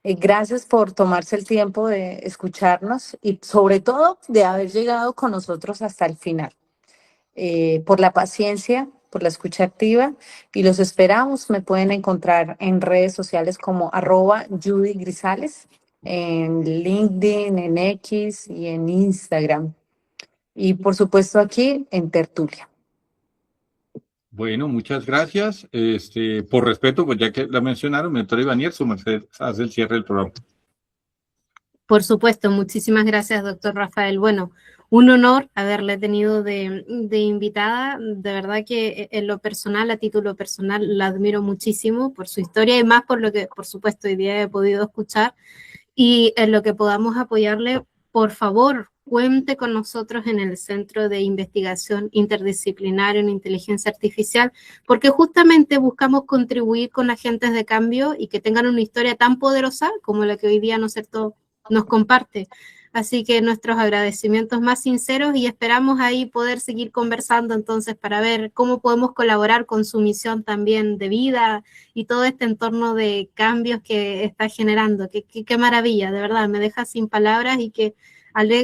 C: Gracias por tomarse el tiempo de escucharnos y sobre todo de haber llegado con nosotros hasta el final. Por la paciencia, por la escucha activa y los esperamos. Me pueden encontrar en redes sociales como @JudyGrisales, en LinkedIn, en X y en Instagram. Y por supuesto aquí en Tertulia.
B: Bueno, muchas gracias. Por respeto, pues ya que la mencionaron, doctora Ivanier, su merced hace el cierre del programa.
D: Por supuesto, muchísimas gracias, doctor Rafael. Bueno, un honor haberle tenido de invitada. De verdad que en lo personal, a título personal, la admiro muchísimo por su historia y más por lo que, por supuesto, hoy día he podido escuchar. Y en lo que podamos apoyarle, por favor, cuente con nosotros en el Centro de Investigación Interdisciplinario en Inteligencia Artificial, porque justamente buscamos contribuir con agentes de cambio y que tengan una historia tan poderosa como la que hoy día, ¿no es cierto?, nos comparte. Así que nuestros agradecimientos más sinceros y esperamos ahí poder seguir conversando entonces para ver cómo podemos colaborar con su misión también de vida y todo este entorno de cambios que está generando. Qué maravilla, de verdad, me deja sin palabras y que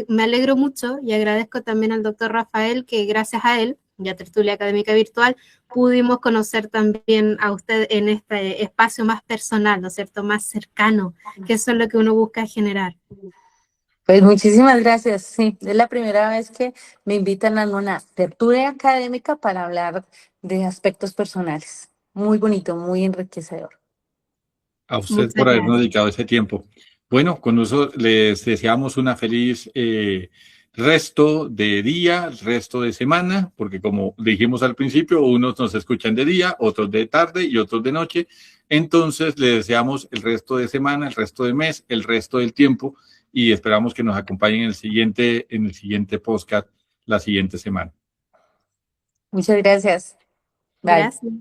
D: me alegro mucho y agradezco también al doctor Rafael que gracias a él y a Tertulia Académica Virtual pudimos conocer también a usted en este espacio más personal, ¿no es cierto?, más cercano, que eso es lo que uno busca generar.
C: Pues muchísimas gracias. Sí, es la primera vez que me invitan a una tertulia académica para hablar de aspectos personales. Muy bonito, muy enriquecedor.
B: A usted
D: Muchas
B: por habernos
D: gracias.
B: dedicado ese tiempo. Bueno, con eso les deseamos una feliz resto de día, resto de semana, porque como dijimos al principio, unos nos escuchan de día, otros de tarde y otros de noche. Entonces, les deseamos el resto de semana, el resto de mes, el resto del tiempo y esperamos que nos acompañen en el siguiente podcast la siguiente semana.
C: Muchas gracias. Bye.
D: Gracias.